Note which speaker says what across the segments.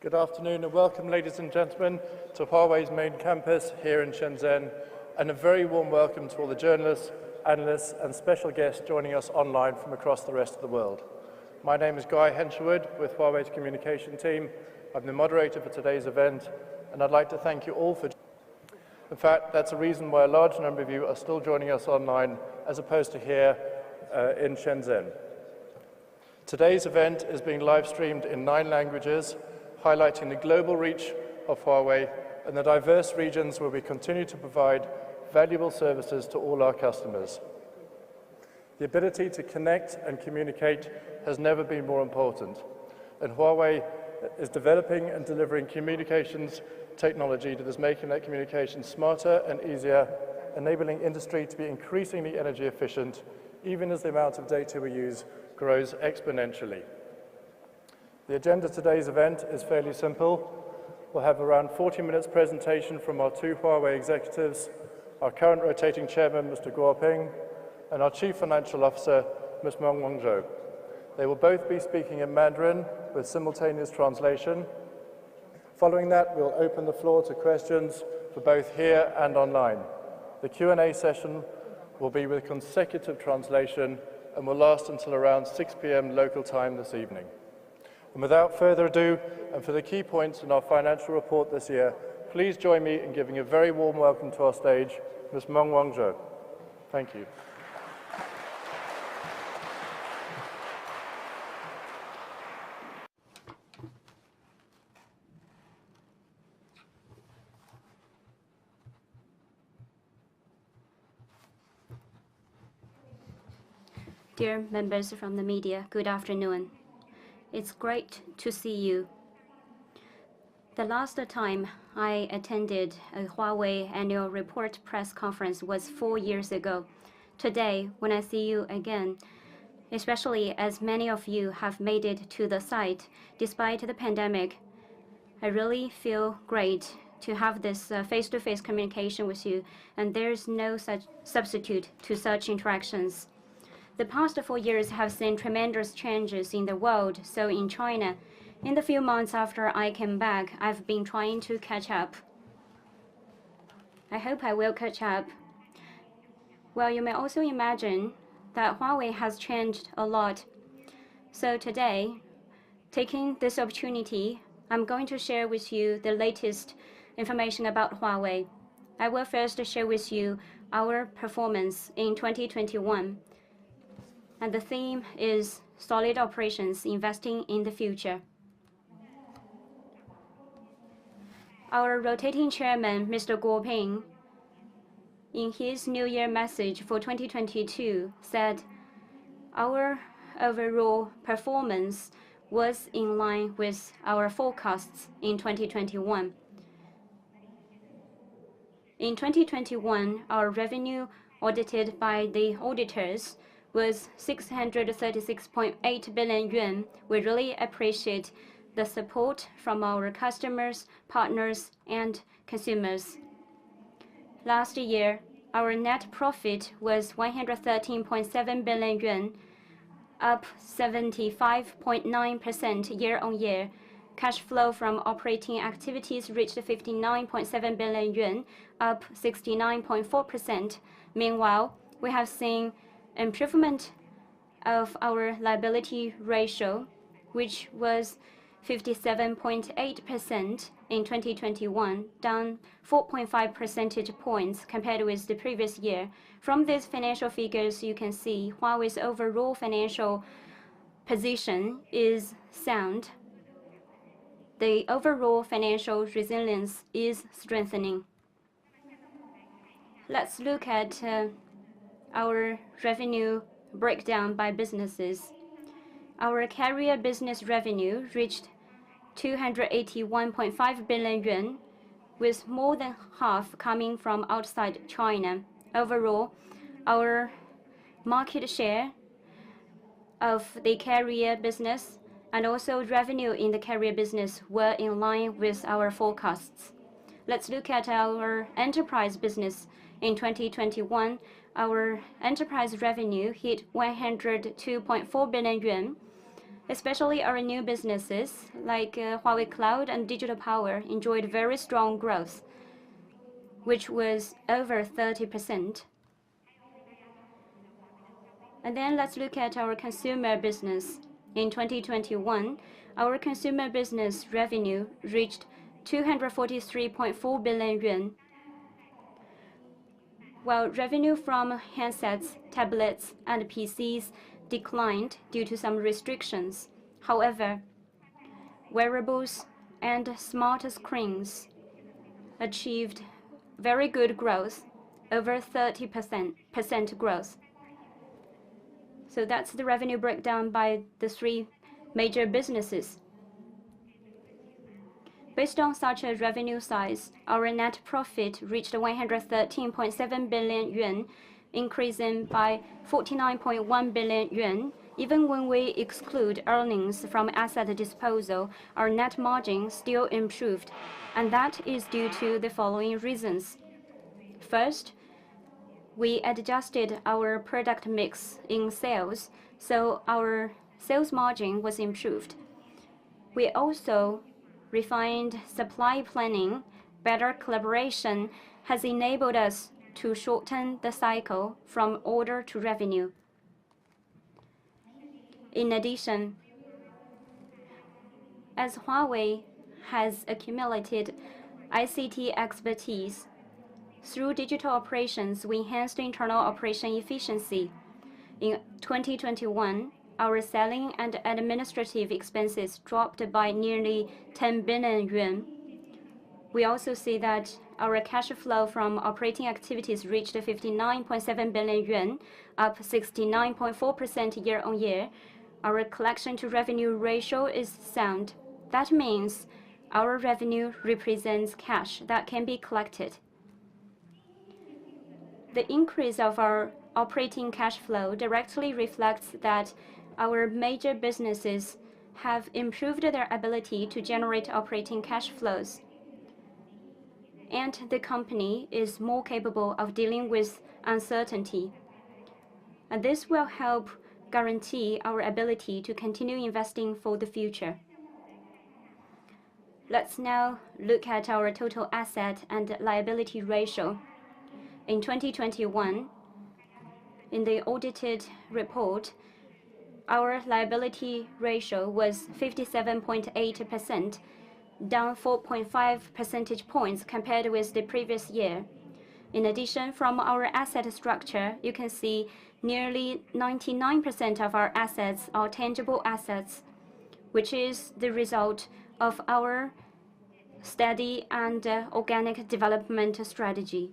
Speaker 1: Good afternoon and welcome, ladies and gentlemen, to Huawei's main campus here in Shenzhen, and a very warm welcome to all the journalists, analysts and special guests joining us online from across the rest of the world. My name is Guy Hensherwood with Huawei's communication team. I'm the moderator for today's event, and I'd like to thank you all for In fact, that's a reason why a large number of you are still joining us online as opposed to here in Shenzhen. Today's event is being live-streamed in 9 languages, highlighting the global reach of Huawei and the diverse regions where we continue to provide valuable services to all our customers. The ability to connect and communicate has never been more important, and Huawei is developing and delivering communications technology that is making that communication smarter and easier, enabling industry to be increasingly energy efficient, even as the amount of data we use grows exponentially. The agenda of today's event is fairly simple. We'll have around 40 minutes presentation from our 2 Huawei executives, our current rotating chairman, Mr. Guo Ping, and our chief financial officer, Ms. Meng Wanzhou. They will both be speaking in Mandarin with simultaneous translation. Following that, we'll open the floor to questions for both here and online. The Q&A session will be with consecutive translation and will last until around 6 p.m. local time this evening. And without further ado, and for the key points in our financial report this year, please join me in giving a very warm welcome to our stage, Ms. Meng Wanzhou. Thank you.
Speaker 2: Dear members from the media, good afternoon. It's great to see you. The last time I attended a Huawei annual report press conference was 4 years ago. Today, when I see you again, especially as many of you have made it to the site despite the pandemic, I really feel great to have this face-to-face communication with you, and there's no such substitute to such interactions. The past 4 years have seen tremendous changes in the world, so in China, in the few months after I came back, I've been trying to catch up. I hope I will catch up. Well, you may also imagine that Huawei has changed a lot. So today, taking this opportunity, I'm going to share with you the latest information about Huawei. I will first share with you our performance in 2021. And the theme is solid operations, investing in the future. Our rotating chairman, Mr. Guo Ping, in his New Year message for 2022, said our overall performance was in line with our forecasts in 2021. In 2021, our revenue audited by the auditors was 636.8 billion yuan. We really appreciate the support from our customers, partners, and consumers. Last year, our net profit was 113.7 billion yuan, up 75.9% year-on-year. Cash flow from operating activities reached 59.7 billion yuan, up 69.4%. Meanwhile, we have seen improvement of our liability ratio, which was 57.8% in 2021, down 4.5 percentage points compared with the previous year. From these financial figures, you can see Huawei's overall financial position is sound. The overall financial resilience is strengthening. Let's look at our revenue breakdown by businesses. Our carrier business revenue reached 281.5 billion yuan, with more than half coming from outside China. Overall, our market share of the carrier business and also revenue in the carrier business were in line with our forecasts. Let's look at our enterprise business. In 2021, our enterprise revenue hit 102.4 billion yuan. Especially our new businesses like Huawei Cloud and Digital Power enjoyed very strong growth, which was over 30%. And then let's look at our consumer business. In 2021, our consumer business revenue reached 243.4 billion yuan, while revenue from handsets, tablets, and PCs declined due to some restrictions. However, wearables and smart screens achieved very good growth, over 30% growth. So that's the revenue breakdown by the three major businesses. Based on such a revenue size, our net profit reached 113.7 billion yuan, increasing by 49.1 billion yuan. Even when we exclude earnings from asset disposal, our net margin still improved, and that is due to the following reasons. First, we adjusted our product mix in sales, so our sales margin was improved. We also refined supply planning. Better collaboration has enabled us to shorten the cycle from order to revenue. In addition, as Huawei has accumulated ICT expertise, through digital operations, we enhanced internal operation efficiency. In 2021, our selling and administrative expenses dropped by nearly 10 billion yuan. We also see that our cash flow from operating activities reached 59.7 billion yuan, up 69.4% year-on-year. Our collection to revenue ratio is sound. That means our revenue represents cash that can be collected. The increase of our operating cash flow directly reflects that our major businesses have improved their ability to generate operating cash flows, and the company is more capable of dealing with uncertainty. And this will help guarantee our ability to continue investing for the future. Let's now look at our total asset and liability ratio. In 2021, in the audited report, our liability ratio was 57.8%, down 4.5 percentage points compared with the previous year. In addition, from our asset structure, you can see nearly 99% of our assets are tangible assets, which is the result of our steady and organic development strategy.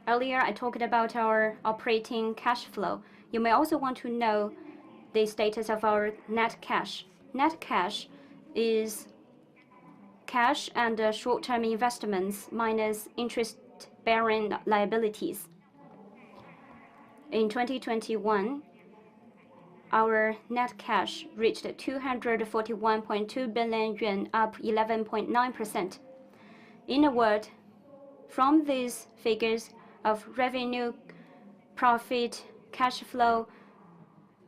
Speaker 2: Earlier, I talked about our operating cash flow. You may also want to know the status of our net cash. Net cash is cash and short-term investments minus interest-bearing liabilities. In 2021, our net cash reached 241.2 billion yuan, up 11.9%. In a word, from these figures of revenue, profit, cash flow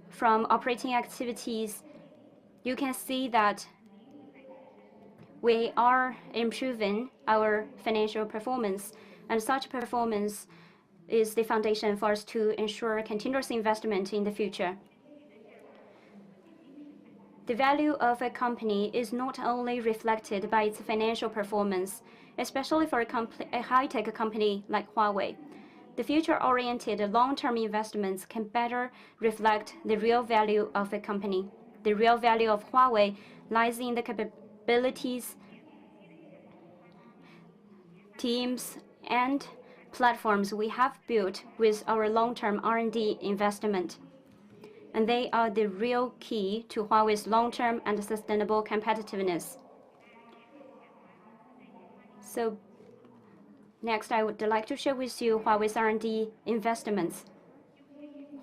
Speaker 2: from operating activities, you can see that we are improving our financial performance, and such performance is the foundation for us to ensure continuous investment in the future. The value of a company is not only reflected by its financial performance, especially for a high-tech company like Huawei. The future-oriented long-term investments can better reflect the real value of a company. The real value of Huawei lies in the capabilities, teams, and platforms we have built with our long-term R&D investment. And they are the real key to Huawei's long-term and sustainable competitiveness. So next, I would like to share with you Huawei's R&D investments.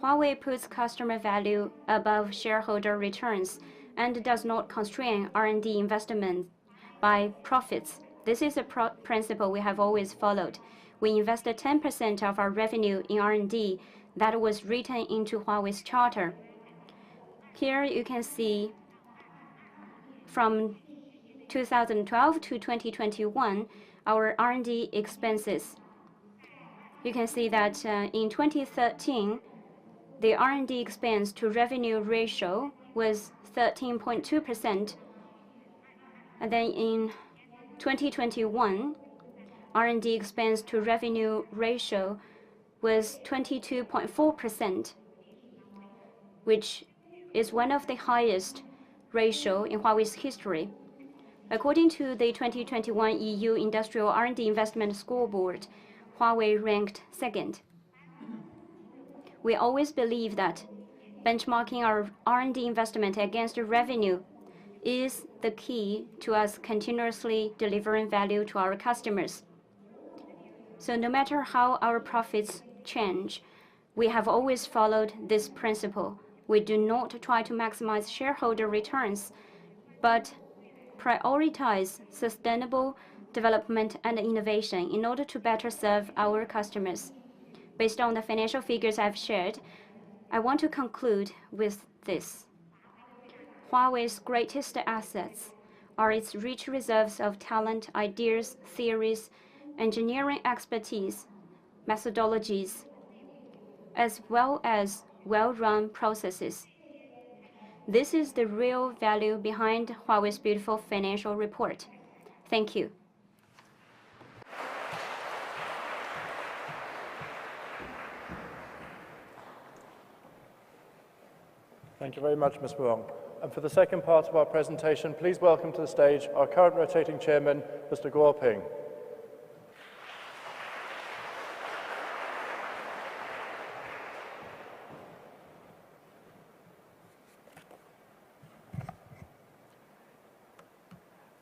Speaker 2: Huawei puts customer value above shareholder returns and does not constrain R&D investment by profits. This is a principle we have always followed. We invest 10% of our revenue in R&D that was written into Huawei's charter. Here you can see from 2012 to 2021, our R&D expenses. You can see that in 2013, the R&D expense to revenue ratio was 13.2%. And then in 2021, R&D expense to revenue ratio was 22.4%, which is one of the highest ratio in Huawei's history. According to the 2021 EU Industrial R&D Investment Scoreboard, Huawei ranked second. We always believe that benchmarking our R&D investment against revenue is the key to us continuously delivering value to our customers. So no matter how our profits change, we have always followed this principle. We do not try to maximize shareholder returns, but prioritize sustainable development and innovation in order to better serve our customers. Based on the financial figures I've shared, I want to conclude with this. Huawei's greatest assets are its rich reserves of talent, ideas, theories, engineering expertise, methodologies, as well as well-run processes. This is the real value behind Huawei's beautiful financial report. Thank you.
Speaker 1: Thank you very much, Ms. Wong. And for the second part of our presentation, please welcome to the stage our current rotating chairman, Mr. Guo Ping.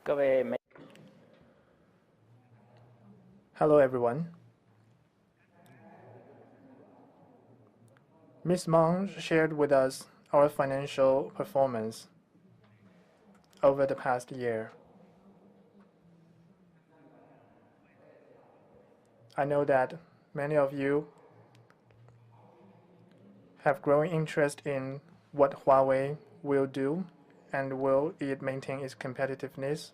Speaker 3: 各位媒
Speaker 4: Hello, everyone. Ms. Meng shared with us our financial performance over the past year. I know that many of you have growing interest in what Huawei will do, and will it maintain its competitiveness,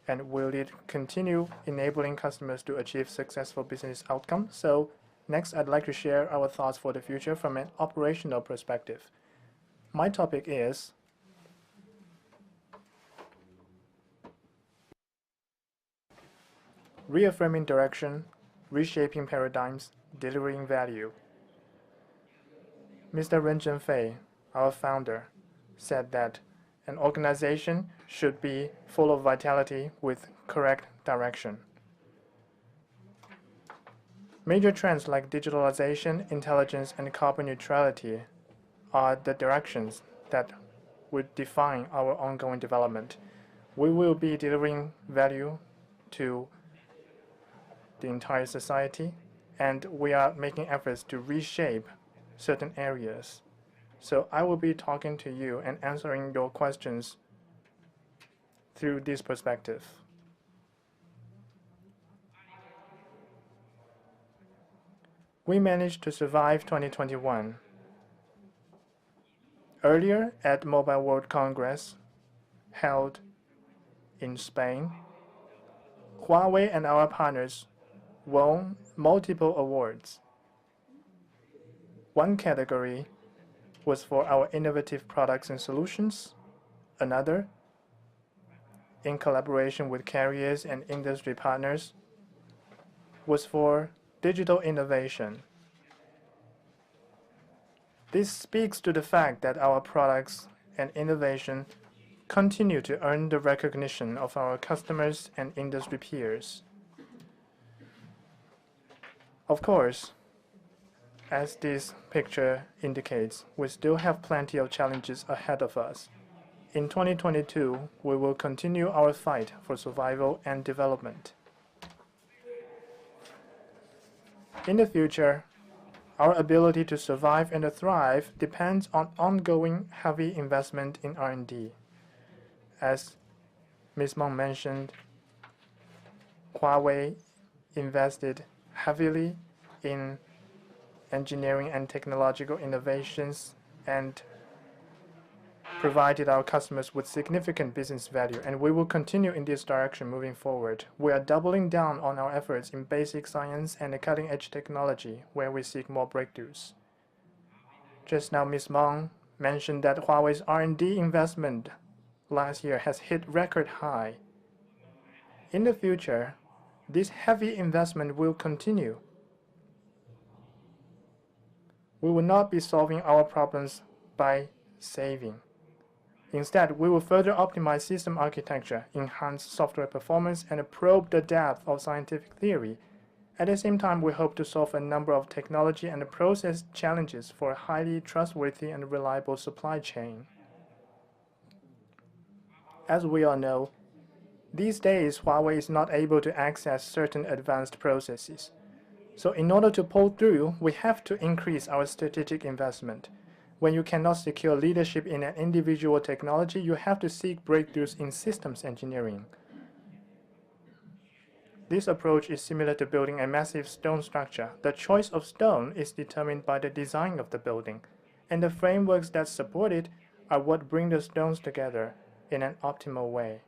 Speaker 4: and will it continue enabling customers to achieve successful business outcomes. So next, I'd like to share our thoughts for the future from an operational perspective. My topic is reaffirming direction, reshaping paradigms, delivering value. Mr. Ren Zhenfei, our founder, said that an organization should be full of vitality with correct direction. Major trends like digitalization, intelligence, and carbon neutrality are the directions that would define our ongoing development. We will be delivering value to the entire society, and we are making efforts to reshape certain areas. So I will be talking to you and answering your questions through this perspective. We managed to survive 2021. Earlier at Mobile World Congress, held in Spain, Huawei and our partners won multiple awards. One category was for our innovative products and solutions. Another, in collaboration with carriers and industry partners, was for digital innovation. This speaks to the fact that our products and innovation continue to earn the recognition of our customers and industry peers. Of course, as this picture indicates, we still have plenty of challenges ahead of us. In 2022, we will continue our fight for survival and development. In the future, our ability to survive and thrive depends on ongoing heavy investment in R&D. As Ms. Meng mentioned, Huawei invested heavily in engineering and technological innovations and provided our customers with significant business value, and we will continue in this direction moving forward. We are doubling down on our efforts in basic science and cutting-edge technology, where we seek more breakthroughs. Just now, Ms. Meng mentioned that Huawei's R&D investment last year has hit record high. In the future, this heavy investment will continue. We will not be solving our problems by saving. Instead, we will further optimize system architecture, enhance software performance, and probe the depth of scientific theory. At the same time, we hope to solve a number of technology and process challenges for a highly trustworthy and reliable supply chain. As we all know, these days, Huawei is not able to access certain advanced processes. So in order to pull through, we have to increase our strategic investment. When you cannot secure leadership in an individual technology, you have to seek breakthroughs in systems engineering. This approach is similar to building a massive stone structure. The choice of stone is determined by the design of the building, and the frameworks that support it are what bring the stones together in an optimal way.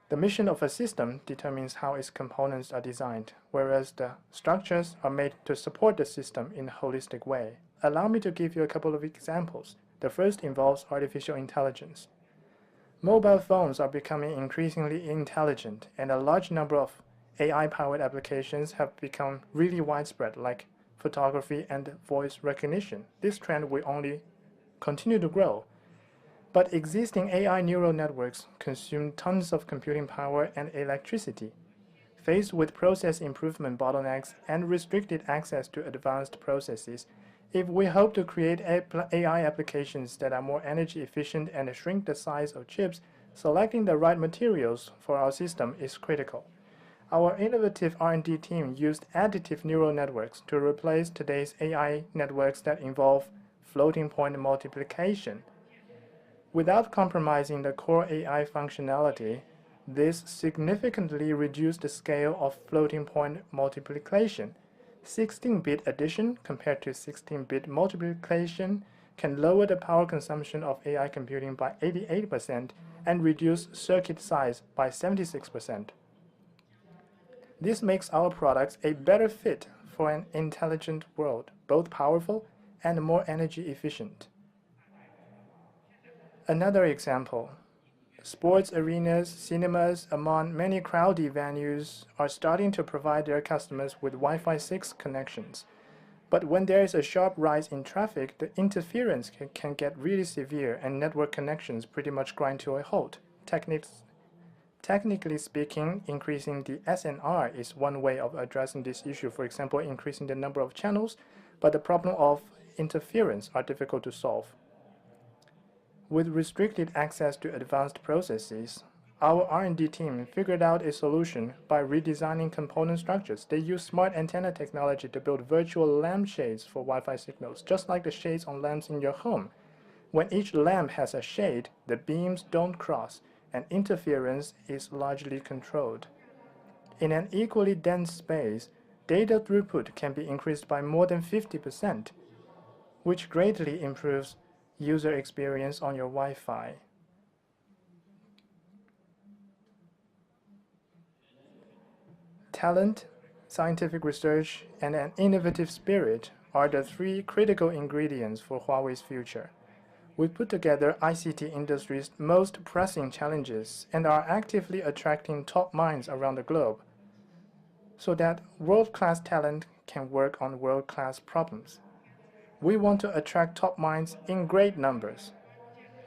Speaker 4: The mission of a system determines how its components are designed, whereas the structures are made to support the system in a holistic way. Allow me to give you a couple of examples. The first involves artificial intelligence. Mobile phones are becoming increasingly intelligent, and a large number of AI-powered applications have become really widespread, like photography and voice recognition. This trend will only continue to grow. But existing AI neural networks consume tons of computing power and electricity. Faced with process improvement bottlenecks and restricted access to advanced processes, if we hope to create AI applications that are more energy efficient and shrink the size of chips, selecting the right materials for our system is critical. Our innovative R&D team used additive neural networks to replace today's AI networks that involve floating point multiplication. Without compromising the core AI functionality, this significantly reduced the scale of floating point multiplication. 16-bit addition compared to 16-bit multiplication can lower the power consumption of AI computing by 88% and reduce circuit size by 76%. This makes our products a better fit for an intelligent world, both powerful and more energy efficient. Another example, sports arenas, cinemas, among many crowded venues are starting to provide their customers with Wi-Fi 6 connections. But when there is a sharp rise in traffic, the interference can get really severe and network connections pretty much grind to a halt. Technically speaking, increasing the SNR is one way of addressing this issue, for example, increasing the number of channels, but the problem of interference are difficult to solve. With restricted access to advanced processes, our R&D team figured out a solution by redesigning component structures. They use smart antenna technology to build virtual lampshades for Wi-Fi signals, just like the shades on lamps in your home. When each lamp has a shade, the beams don't cross, and interference is largely controlled. In an equally dense space, data throughput can be increased by more than 50%, which greatly improves user experience on your Wi-Fi. Talent, scientific research, and an innovative spirit are the three critical ingredients for Huawei's future. We put together ICT industry's most pressing challenges and are actively attracting top minds around the globe so that world-class talent can work on world-class problems. We want to attract top minds in great numbers.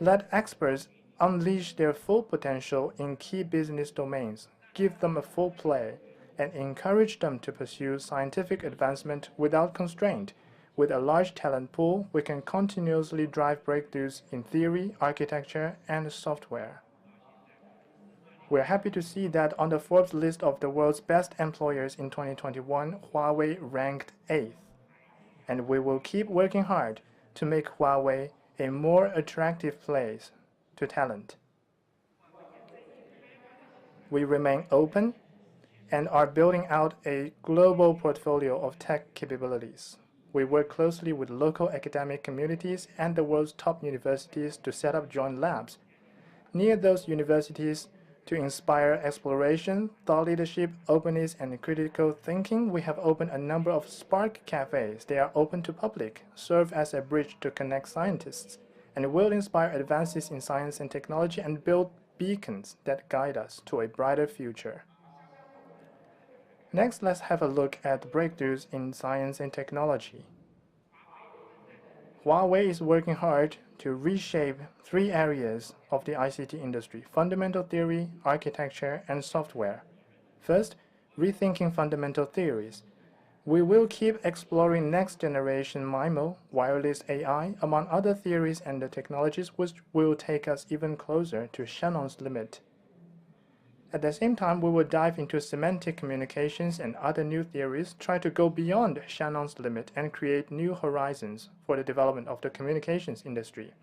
Speaker 4: Let experts unleash their full potential in key business domains, give them a full play, and encourage them to pursue scientific advancement without constraint. With a large talent pool, we can continuously drive breakthroughs in theory, architecture, and software. We're happy to see that on the Forbes list of the world's best employers in 2021, Huawei ranked 8th. And we will keep working hard to make Huawei a more attractive place to talent. We remain open and are building out a global portfolio of tech capabilities. We work closely with local academic communities and the world's top universities to set up joint labs. Near those universities, to inspire exploration, thought leadership, openness, and critical thinking, we have opened a number of Spark cafes. They are open to public, serve as a bridge to connect scientists, and will inspire advances in science and technology and build beacons that guide us to a brighter future. Next, let's have a look at breakthroughs in science and technology. Huawei is working hard to reshape 3 areas of the ICT industry: fundamental theory, architecture, and software. First, rethinking fundamental theories. We will keep exploring next-generation MIMO, wireless AI, among other theories and the technologies which will take us even closer to Shannon's limit. At the same time, we will dive into semantic communications and other new theories, try to go beyond Shannon's limit and create new horizons for the development of the communications industry.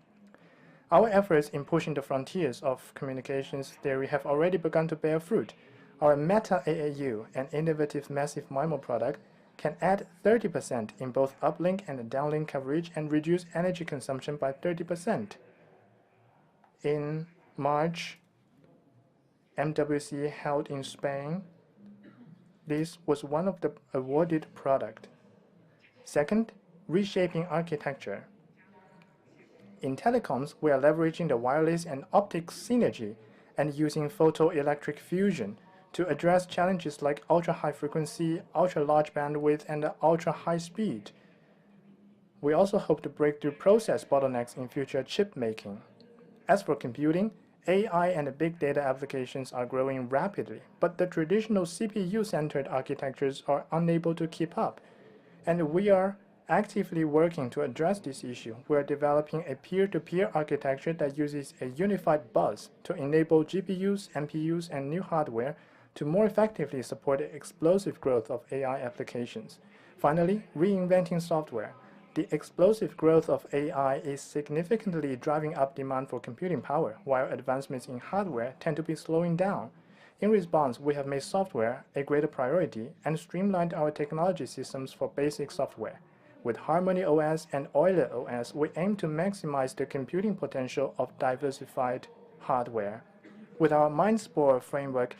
Speaker 4: Our efforts in pushing the frontiers of communications theory have already begun to bear fruit. Our Meta AAU, an innovative massive MIMO product, can add 30% in both uplink and downlink coverage and reduce energy consumption by 30%. In March, MWC held in Spain. This was one of the awarded products. Second, reshaping architecture. In telecoms, we are leveraging the wireless and optics synergy and using photoelectric fusion to address challenges like ultra-high frequency, ultra-large bandwidth, and ultra-high speed. We also hope to break through process bottlenecks in future chip making. As for computing, AI and big data applications are growing rapidly, but the traditional CPU-centered architectures are unable to keep up, and we are actively working to address this issue. We are developing a peer-to-peer architecture that uses a unified bus to enable GPUs, NPUs, and new hardware to more effectively support the explosive growth of AI applications. Finally, reinventing software. The explosive growth of AI is significantly driving up demand for computing power, while advancements in hardware tend to be slowing down. In response, we have made software a greater priority and streamlined our technology systems for basic software. With Harmony OS and Euler OS, we aim to maximize the computing potential of diversified hardware. With our MindSpore framework,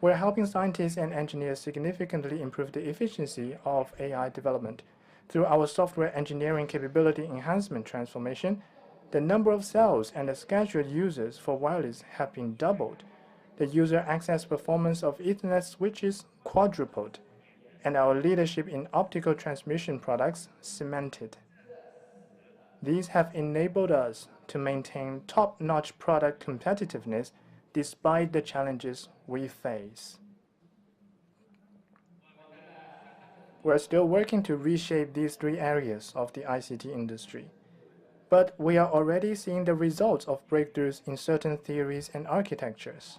Speaker 4: we're helping scientists and engineers significantly improve the efficiency of AI development. Through our software engineering capability enhancement transformation, the number of cells and the scheduled users for wireless have been doubled. The user access performance of Ethernet switches quadrupled, and our leadership in optical transmission products cemented. These have enabled us to maintain top-notch product competitiveness despite the challenges we face. We're still working to reshape these 3 areas of the ICT industry, but we are already seeing the results of breakthroughs in certain theories and architectures.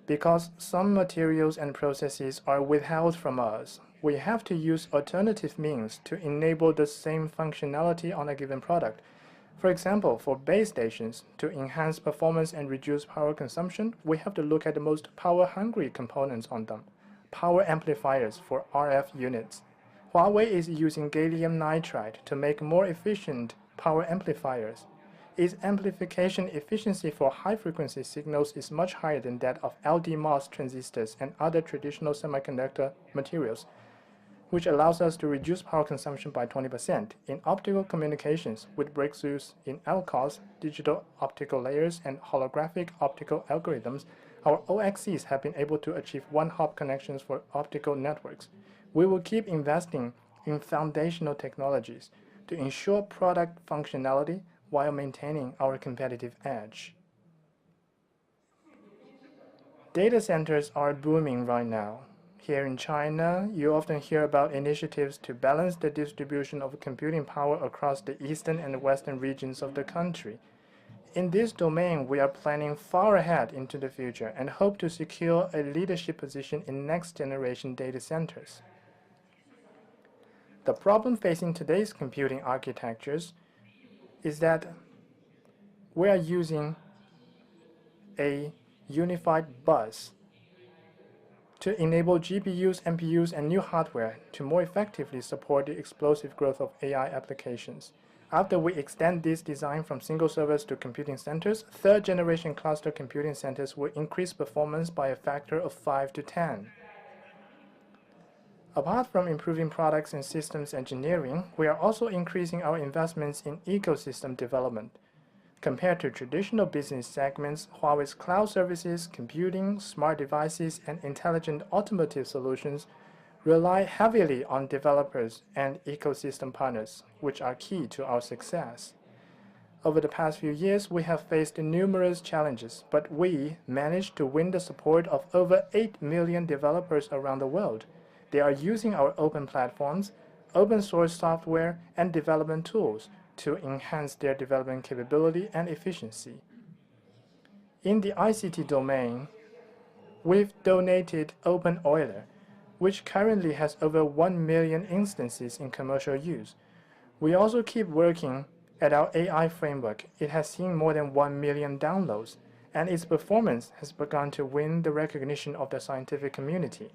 Speaker 4: Because some materials and processes are withheld from us, we have to use alternative means to enable the same functionality on a given product. For example, for base stations, to enhance performance and reduce power consumption, we have to look at the most power-hungry components on them. Power amplifiers for RF units. Huawei is using gallium nitride to make more efficient power amplifiers. Its amplification efficiency for high-frequency signals is much higher than that of LDMOS transistors and other traditional semiconductor materials, which allows us to reduce power consumption by 20%. In optical communications, with breakthroughs in LCOS, digital optical layers, and holographic optical algorithms, our OXCs have been able to achieve one-hop connections for optical networks. We will keep investing in foundational technologies to ensure product functionality while maintaining our competitive edge. Data centers are booming right now. Here in China, you often hear about initiatives to balance the distribution of computing power across the eastern and western regions of the country. In this domain, we are planning far ahead into the future and hope to secure a leadership position in next-generation data centers. The problem facing today's computing architectures is that we are using a unified bus to enable GPUs, NPUs, and new hardware to more effectively support the explosive growth of AI applications. After we extend this design from single servers to computing centers, third-generation cluster computing centers will increase performance by a factor of 5 to 10. Apart from improving products and systems engineering, we are also increasing our investments in ecosystem development. Compared to traditional business segments, Huawei's cloud services, computing, smart devices, and intelligent automotive solutions rely heavily on developers and ecosystem partners, which are key to our success. Over the past few years, we have faced numerous challenges, but we managed to win the support of over 8 million developers around the world. They are using our open platforms, open source software, and development tools to enhance their development capability and efficiency. In the ICT domain, we've donated Open Euler, which currently has over 1 million instances in commercial use. We also keep working at our AI framework. It has seen more than 1 million downloads, and its performance has begun to win the recognition of the scientific community.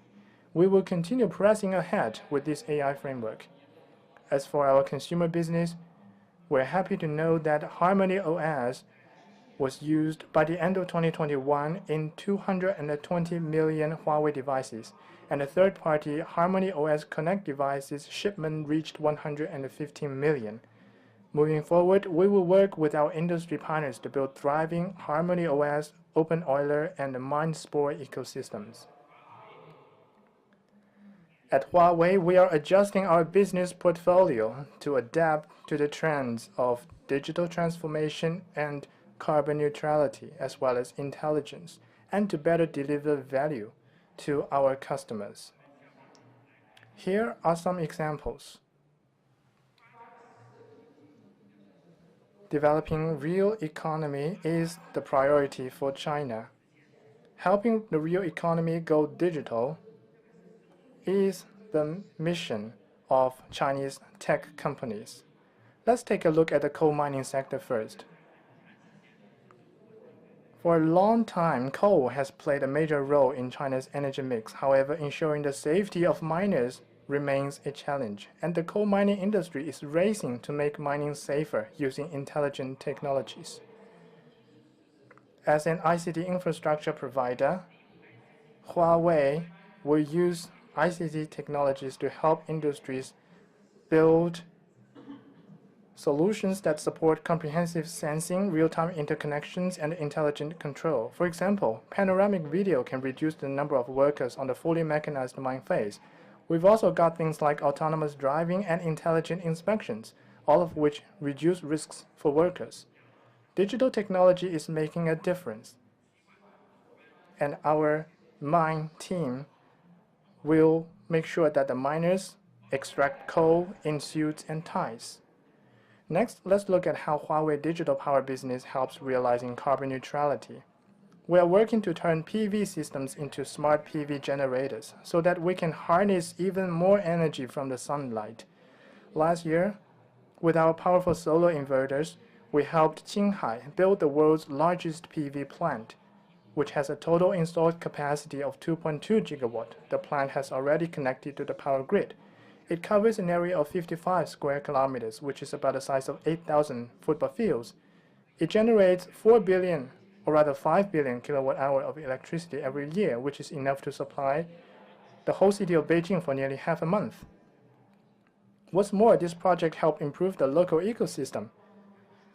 Speaker 4: We will continue pressing ahead with this AI framework. As for our consumer business, we're happy to know that Harmony OS was used by the end of 2021 in 220 million Huawei devices, and the third-party Harmony OS Connect devices shipment reached 115 million. Moving forward, we will work with our industry partners to build thriving Harmony OS, Open Euler, and MindSpore ecosystems. At Huawei, we are adjusting our business portfolio to adapt to the trends of digital transformation and carbon neutrality, as well as intelligence, and to better deliver value to our customers. Here are some examples. Developing real economy is the priority for China. Helping the real economy go digital is the mission of Chinese tech companies. Let's take a look at the coal mining sector first. For a long time, coal has played a major role in China's energy mix. However, ensuring the safety of miners remains a challenge, and the coal mining industry is racing to make mining safer using intelligent technologies. As an ICT infrastructure provider, Huawei will use ICT technologies to help industries build solutions that support comprehensive sensing, real-time interconnections, and intelligent control. For example, panoramic video can reduce the number of workers on the fully mechanized mine phase. We've also got things like autonomous driving and intelligent inspections, all of which reduce risks for workers. Digital technology is making a difference, and our mine team will make sure that the miners extract coal in suits and ties. Next, let's look at how Huawei digital power business helps realizing carbon neutrality. We are working to turn PV systems into smart PV generators so that we can harness even more energy from the sunlight. Last year, with our powerful solar inverters, we helped Qinghai build the world's largest PV plant, which has a total installed capacity of 2.2 gigawatt. The plant has already connected to the power grid. It covers an area of 55 square kilometers, which is about the size of 8,000 football fields. It generates 5 billion kilowatt hour of electricity every year, which is enough to supply the whole city of Beijing for nearly half a month. What's more, this project helped improve the local ecosystem.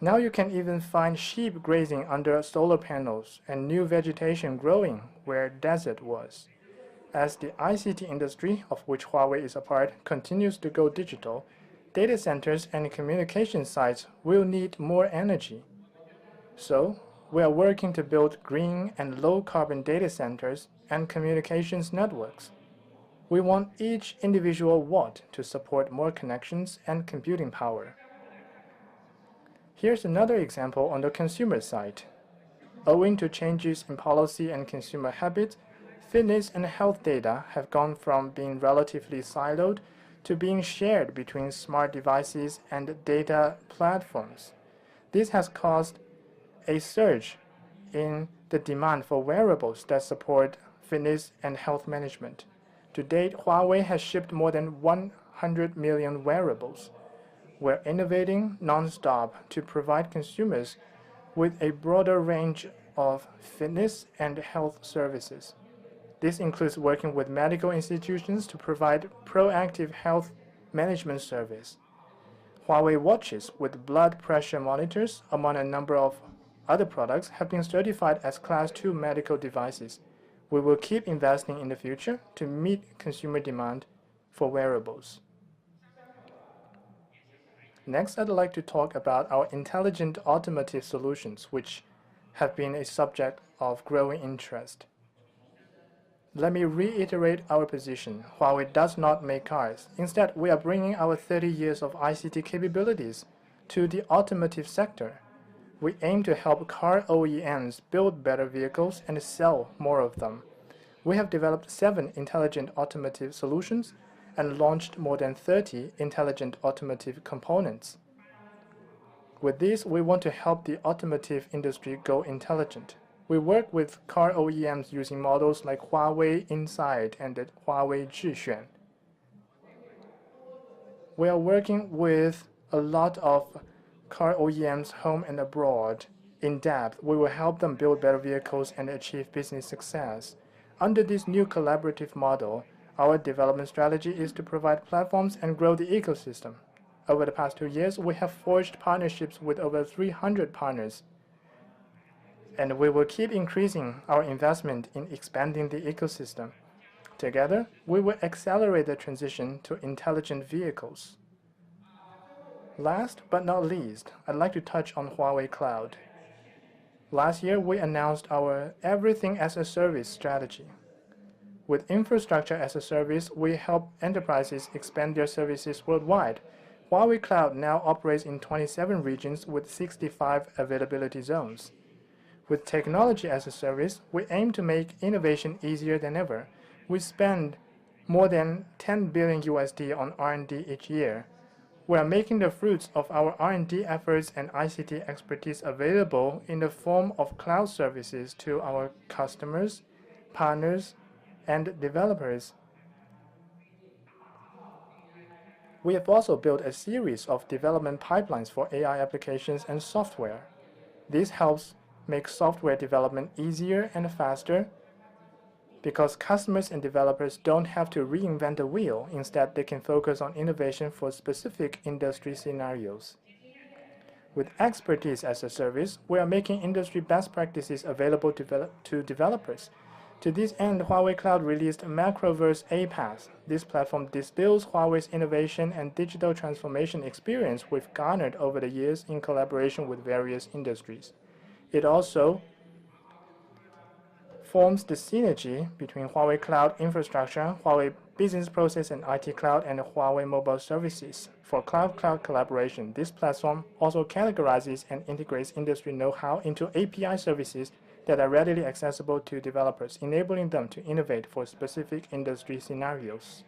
Speaker 4: Now you can even find sheep grazing under solar panels and new vegetation growing where desert was. As the ICT industry, of which Huawei is a part, continues to go digital, data centers and communication sites will need more energy. So, we are working to build green and low-carbon data centers and communications networks. We want each individual watt to support more connections and computing power. Here's another example on the consumer side. Owing to changes in policy and consumer habits, fitness and health data have gone from being relatively siloed to being shared between smart devices and data platforms. This has caused a surge in the demand for wearables that support fitness, and health management. To date, Huawei has shipped more than 100 million wearables. We're innovating non-stop to provide consumers with a broader range of fitness and health services. This includes working with medical institutions to provide proactive health management service. Huawei watches with blood pressure monitors, among a number of other products, have been certified as Class 2 medical devices. We will keep investing in the future to meet consumer demand for wearables. Next, I'd like to talk about our intelligent automotive solutions, which have been a subject of growing interest. Let me reiterate our position. Huawei does not make cars. Instead, we are bringing our 30 years of ICT capabilities to the automotive sector. We aim to help car OEMs build better vehicles and sell more of them. We have developed 7 intelligent automotive solutions and launched more than 30 intelligent automotive components. With this, we want to help the automotive industry go intelligent. We work with car OEMs using models like Huawei Insight and the Huawei Zhixuan. We are working with a lot of car OEMs home and abroad. In depth, we will help them build better vehicles and achieve business success. Under this new collaborative model, our development strategy is to provide platforms and grow the ecosystem. Over the past 2 years, we have forged partnerships with over 300 partners, and we will keep increasing our investment in expanding the ecosystem. Together, we will accelerate the transition to intelligent vehicles. Last but not least, I'd like to touch on Huawei Cloud. Last year, we announced our Everything as a Service strategy. With infrastructure as a service, we help enterprises expand their services worldwide. Huawei Cloud now operates in 27 regions with 65 availability zones. With technology as a service, we aim to make innovation easier than ever. We spend more than $10 billion on R&D each year. We are making the fruits of our R&D efforts and ICT expertise available in the form of cloud services to our customers, partners, and developers. We have also built a series of development pipelines for AI applications and software. This helps make software development easier and faster because customers and developers don't have to reinvent the wheel. Instead, they can focus on innovation for specific industry scenarios. With expertise as a service, we are making industry best practices available to developers. To this end, Huawei Cloud released Macroverse APaaS. This platform distills Huawei's innovation and digital transformation experience we've garnered over the years in collaboration with various industries. It also forms the synergy between Huawei Cloud infrastructure, Huawei Business Process and IT Cloud, and Huawei Mobile Services. For cloud-cloud collaboration, this platform also categorizes and integrates industry know-how into API services that are readily accessible to developers, enabling them to innovate for specific industry scenarios.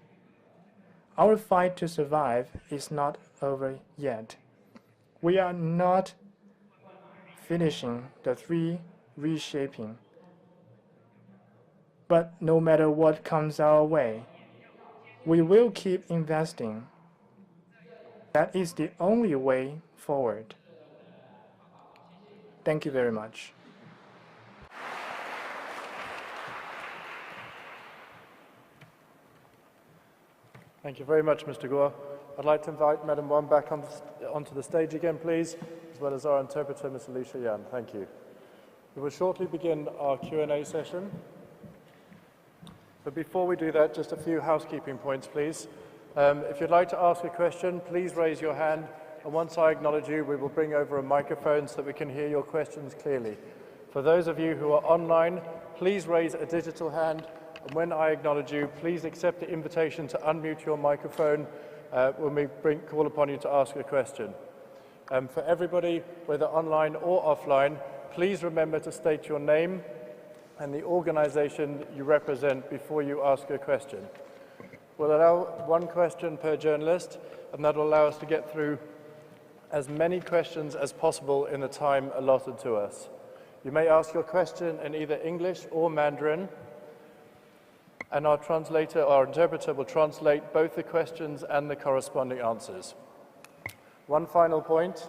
Speaker 4: Our fight to survive is not over yet. We are not finishing the 3 reshaping. But no matter what comes our way, we will keep investing. That is the only way forward. Thank you very much.
Speaker 1: Thank you very much, Mr. Guo. I'd like to invite Madam Wang back onto the stage again, please, as well as our interpreter, Mr. Li Shiyan. Thank you. We will shortly begin our Q&A session. But before we do that, just a few housekeeping points, please. If you'd like to ask a question, please raise your hand, and once I acknowledge you, we will bring over a microphone so that we can hear your questions clearly. For those of you who are online, please raise a digital hand, and when I acknowledge you, please accept the invitation to unmute your microphone when we call upon you to ask a question. For everybody, whether online or offline, please remember to state your name and the organization you represent before you ask a question. We'll allow 1 question per journalist, and that will allow us to get through as many questions as possible in the time allotted to us. You may ask your question in either English or Mandarin. and our translator, our interpreter, will translate both the questions and the corresponding answers. One final point,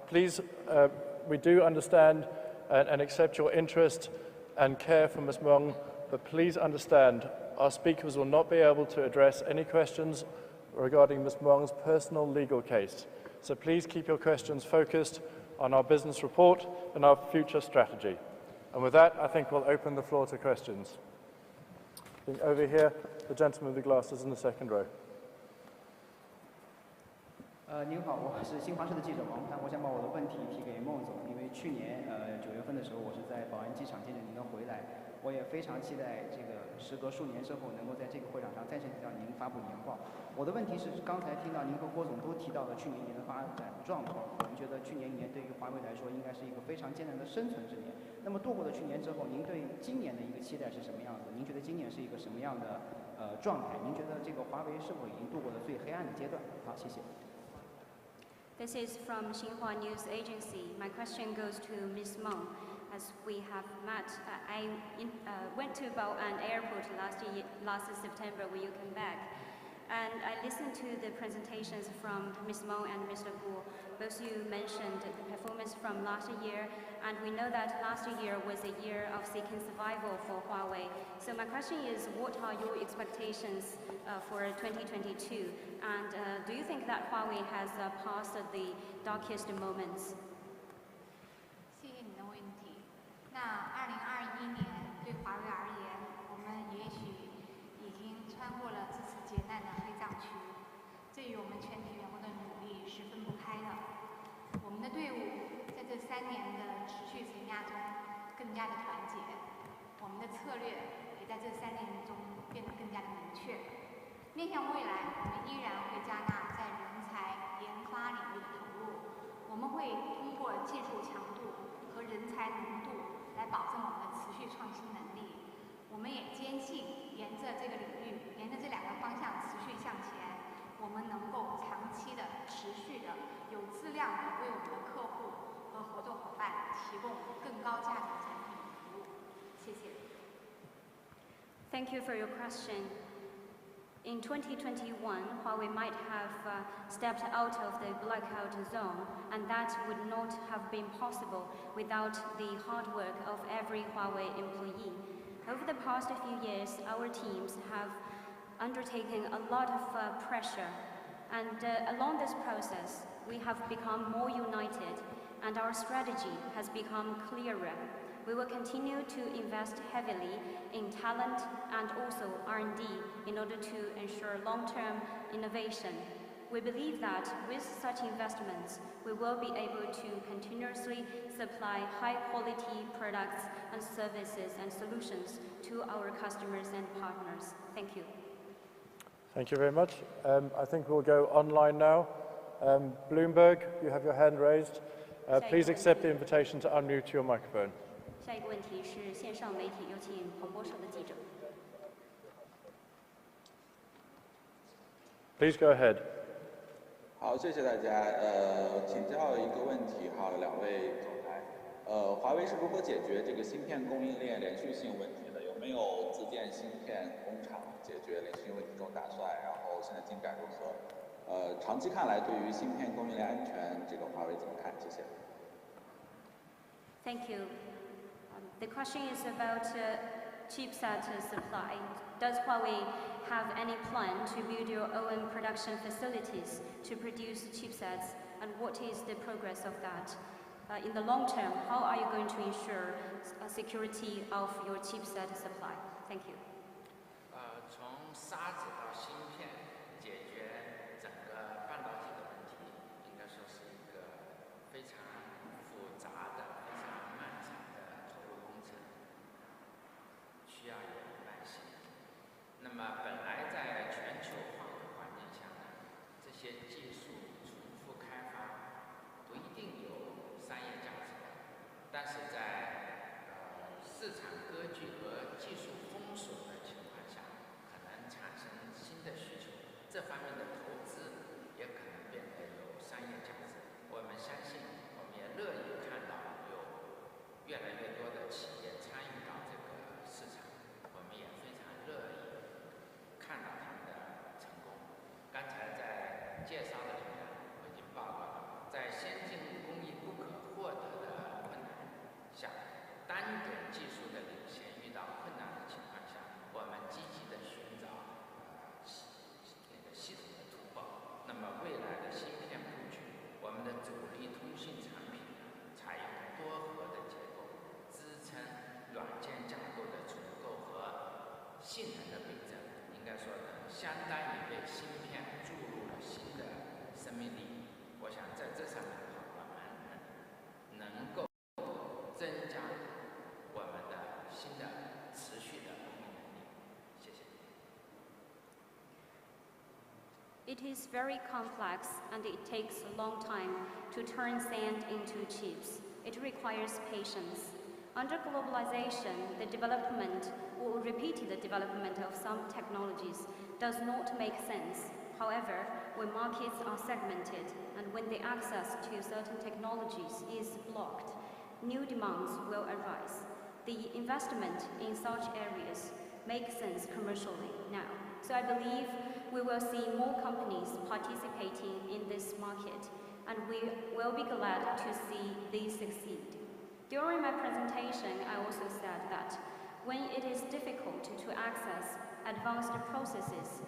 Speaker 1: please, we do understand and accept your interest and care for Ms. Meng, but please understand our speakers will not be able to address any questions regarding Ms. Meng's personal legal case. So please keep your questions focused on our business report and our future strategy. And with that, I think we'll open the floor to questions. I think over here, the gentleman with the glasses in the second row.
Speaker 5: 您好，我是新华社的记者王潘，我想把我的问题提给孟总，因为去年9月份的时候，我是在宝安机场接着您的回来，我也非常期待这个时隔数年之后，能够在这个会场上再次听到您发布年报。我的问题是，刚才听到您和郭总都提到了去年一年的发展状况，我们觉得去年一年对于华为来说应该是一个非常艰难的生存之年。那么度过了去年之后，您对今年的一个期待是什么样子？您觉得今年是一个什么样的状态？您觉得这个华为是否已经度过了最黑暗的阶段？好，谢谢。
Speaker 2: This is from Xinhua News Agency. My question goes to Ms. Meng. As we have met, I went to Bao'an Airport last September when you came back. And I listened to the presentations from Ms. Meng and Mr. Guo. Both you mentioned the performance from last year, and we know that last year was a year of seeking survival for Huawei. So my question is, what are your expectations for 2022? And do you think that Huawei has passed the darkest moments?
Speaker 6: 谢谢你的问题。那2021年对华为而言，我们也许已经穿过了自此劫难的黑藏区，这与我们全体员工的努力是分不开的。我们的队伍在这3年的持续承压中更加的团结，我们的策略也在这3年中变得更加的明确。面向未来，我们依然会加大在人才研发领域的投入，我们会通过技术强度和人才浓度来保证我们的持续创新能力。我们也坚信，沿着这个领域，沿着这2个方向持续向前，我们能够长期的、持续的、有质量的为我们的客户和合作伙伴提供更高价值的产品和服务。谢谢。
Speaker 2: Thank you for your question. In 2021, Huawei might have stepped out of the blackout zone, and that would not have been possible without the hard work of every Huawei employee. Over the past few years, our teams have undertaken a lot of pressure, and along this process, we have become more united, and our strategy has become clearer. We will continue to invest heavily in talent and also R&D in order to ensure long-term innovation. We believe that with such investments, we will be able to continuously supply high-quality products and services and solutions to our customers and partners. Thank you.
Speaker 1: Thank you very much. I think we'll go online now. Bloomberg, you have your hand raised. Please accept the invitation to unmute your microphone.
Speaker 2: 下一个问题是线上媒体，有请彭博社的记者。
Speaker 1: Please go ahead.
Speaker 7: 好，谢谢大家。请教一个问题哈，2位总裁，华为是如何解决这个芯片供应链连续性问题的？有没有自建芯片工厂解决连续性问题这种打算？然后现在进展如何？长期看来，对于芯片供应链安全，这个华为怎么看？谢谢。
Speaker 2: Thank you. The question is about chipset supply. Does Huawei have any plan to build your own production facilities to produce chipsets, and what is the progress of that? In the long term, how are you going to ensure security of your chipset supply? Thank you.
Speaker 3: 从沙子到芯片，解决整个半导体的问题，应该说是一个非常复杂的、非常漫长的投入工程，需要有耐心。那么本来在全球化的环境下呢，这些技术重复开发不一定有商业价值的，但是在市场割据和技术封锁的情况下，可能产生新的需求。单点技术的领先遇到困难的情况下，我们积极的寻找系统的突破。那么未来的芯片布局，我们的主力通信产品采用多核的结构，支撑软件架构的重构和性能的倍增。应该说呢，相当于为芯片注入了新的生命力。我想在这上面的话，我们能够增加我们的新的持续的供应能力。谢谢。
Speaker 2: It is very complex and it takes a long time to turn sand into chips. It requires patience. Under globalization, the development or repeated development of some technologies does not make sense. However, when markets are segmented and when the access to certain technologies is blocked, new demands will arise. The investment in such areas makes sense commercially now. So I believe we will see more companies participating in this market, and we will be glad to see these succeed. During my presentation, I also said that when it is difficult to access advanced processes,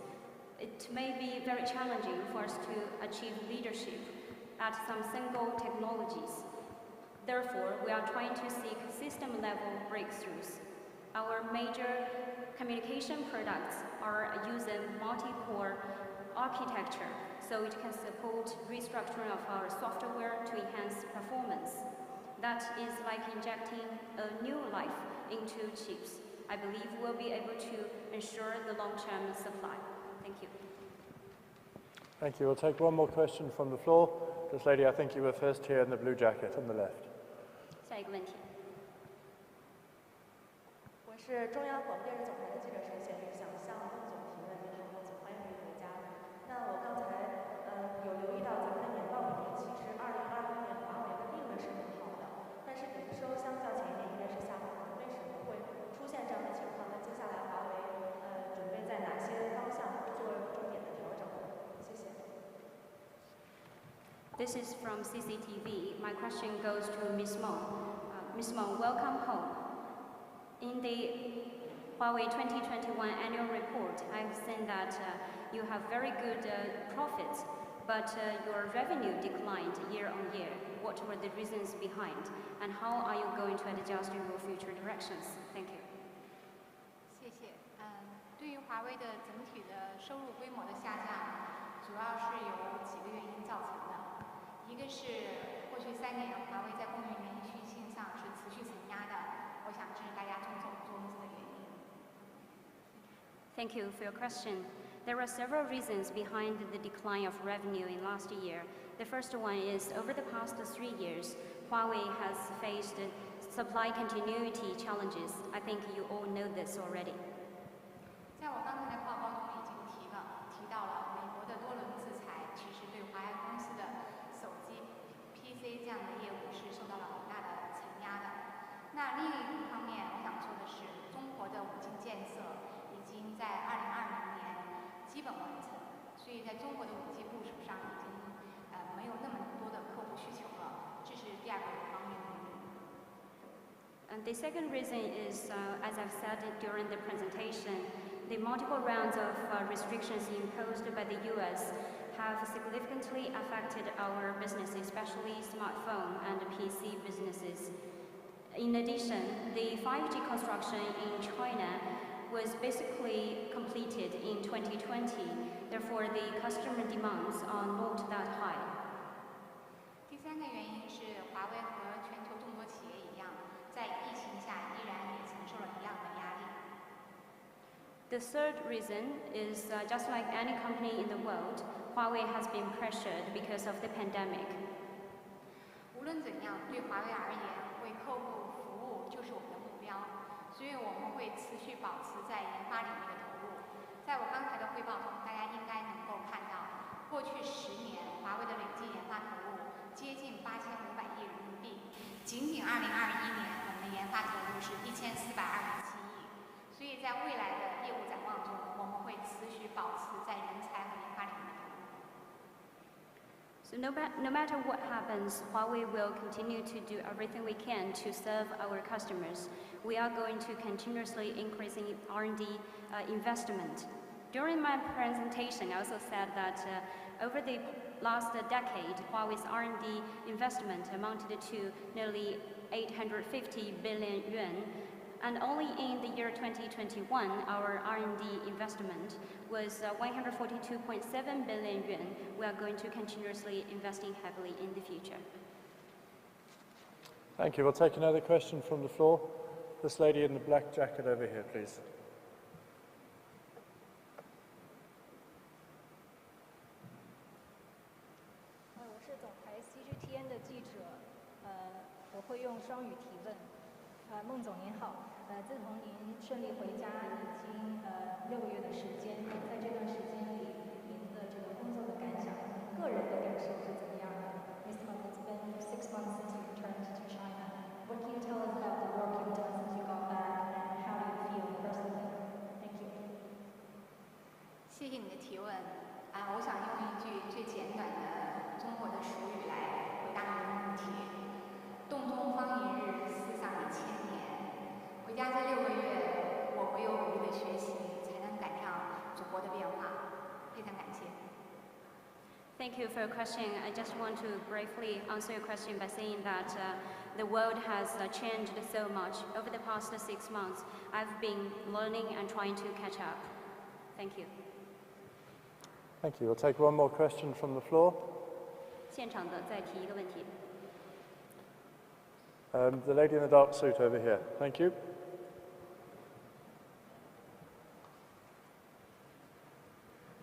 Speaker 2: it may be very challenging for us to achieve leadership at some single technologies. Therefore, we are trying to seek system-level breakthroughs. Our major communication products are using multi-core architecture, so it can support restructuring of our software to enhance performance. That is like injecting a new life into chips. I believe we'll be able to ensure the long-term supply. Thank you.
Speaker 1: Thank you. We'll take one more question from the floor. This lady, I think you were first here in the blue jacket on the left.
Speaker 2: 下一个问题。
Speaker 8: 我是中央广播电视总台的记者陈璇，是想向孟总提问。您好，孟总，欢迎您回家。那我刚才有留意到咱们的年报里面，其实2021年华为的利润是很好的，但是营收相较前一年应该是下滑的。为什么会出现这样的情况？那接下来华为准备在哪些方向做重点的调整？谢谢。
Speaker 2: This is from CCTV. My question goes to Ms. Meng. Ms. Meng, welcome home. In the Huawei 2021 annual report, I've seen that you have very good profits, but your revenue declined year on year. What were the reasons behind, and how are you going to adjust your future directions? Thank you.
Speaker 6: 谢谢。对于华为的整体的收入规模的下降，主要是有几个原因造成的。一个是过去3年华为在供应连续性上是持续承压的，我想这是大家众所周知的原因。
Speaker 2: Thank you for your question. There are several reasons behind the decline of revenue in last year. The first one is over the past 3 years, Huawei has faced supply continuity challenges. I think you all know this already.
Speaker 6: 在我刚才的报告中已经提到了美国的多轮制裁，其实对华为公司的手机、PC 这样的业务是受到了很大的承压的。那另一方面，我想说的是，中国的5G 建设已经在2020年基本完成，所以在中国的5G 部署上已经没有那么多的客户需求了，这是第二个方面的原因。
Speaker 2: And the second reason is, as I've said during the presentation, the multiple rounds of restrictions imposed by the US have significantly affected our business, especially smartphone and PC businesses. In addition, the 5G construction in China was basically completed in 2020. Therefore, the customer demands are not that high.
Speaker 6: 第三个原因是华为和全球众多企业一样，在疫情下依然也承受了一样的压力。
Speaker 2: The third reason is just like any company in the world, Huawei has been pressured because of the pandemic.
Speaker 6: 无论怎样，对华为而言，为客户服务就是我们的目标，所以我们会持续保持在研发领域的投入。在我刚才的汇报中，大家应该能够看到，过去10年华为的累计研发投入接近8500亿人民币，仅2021年我们的研发投入是1427亿。所以在未来的业务展望中，我们会持续保持在人才和研发领域的投入。
Speaker 2: So no matter what happens, Huawei will continue to do everything we can to serve our customers. We are going to continuously increasing R&D investment. During my presentation, I also said that over the last decade, Huawei's R&D investment amounted to nearly 850 billion yuan. And only in the year 2021, our R&D investment was 142.7 billion yuan. We are going to continuously investing heavily in the future.
Speaker 1: Thank you. We'll take another question from the floor. This lady in the black jacket over here, please.
Speaker 9: CCTV 的记者，我会用双语提问。孟总您好，自从您顺利回家已经6个月的时间，在这段时间里，您的这个工作的感想，个人的感受是怎么样的 ？Mr. Meng, it's been 6 months since you returned to China. What can you tell us about the work you've done since you got back, and how do you feel personally? Thank you.
Speaker 6: 谢谢你的提问。我想用一句最简短的中国的俗语来回答你的问题：洞中方一日，世上已千年。回家这6个月，我唯有努力的学习，才能赶上祖国的变化。非常感谢。
Speaker 2: Thank you for your question. I just want to briefly answer your question by saying that the world has changed so much. Over the past 6 months, I've been learning and trying to catch up. Thank you.
Speaker 1: Thank you. We'll take one more question from the floor.
Speaker 2: 现场的再提一个问题。
Speaker 1: The lady in the dark suit over here. Thank you.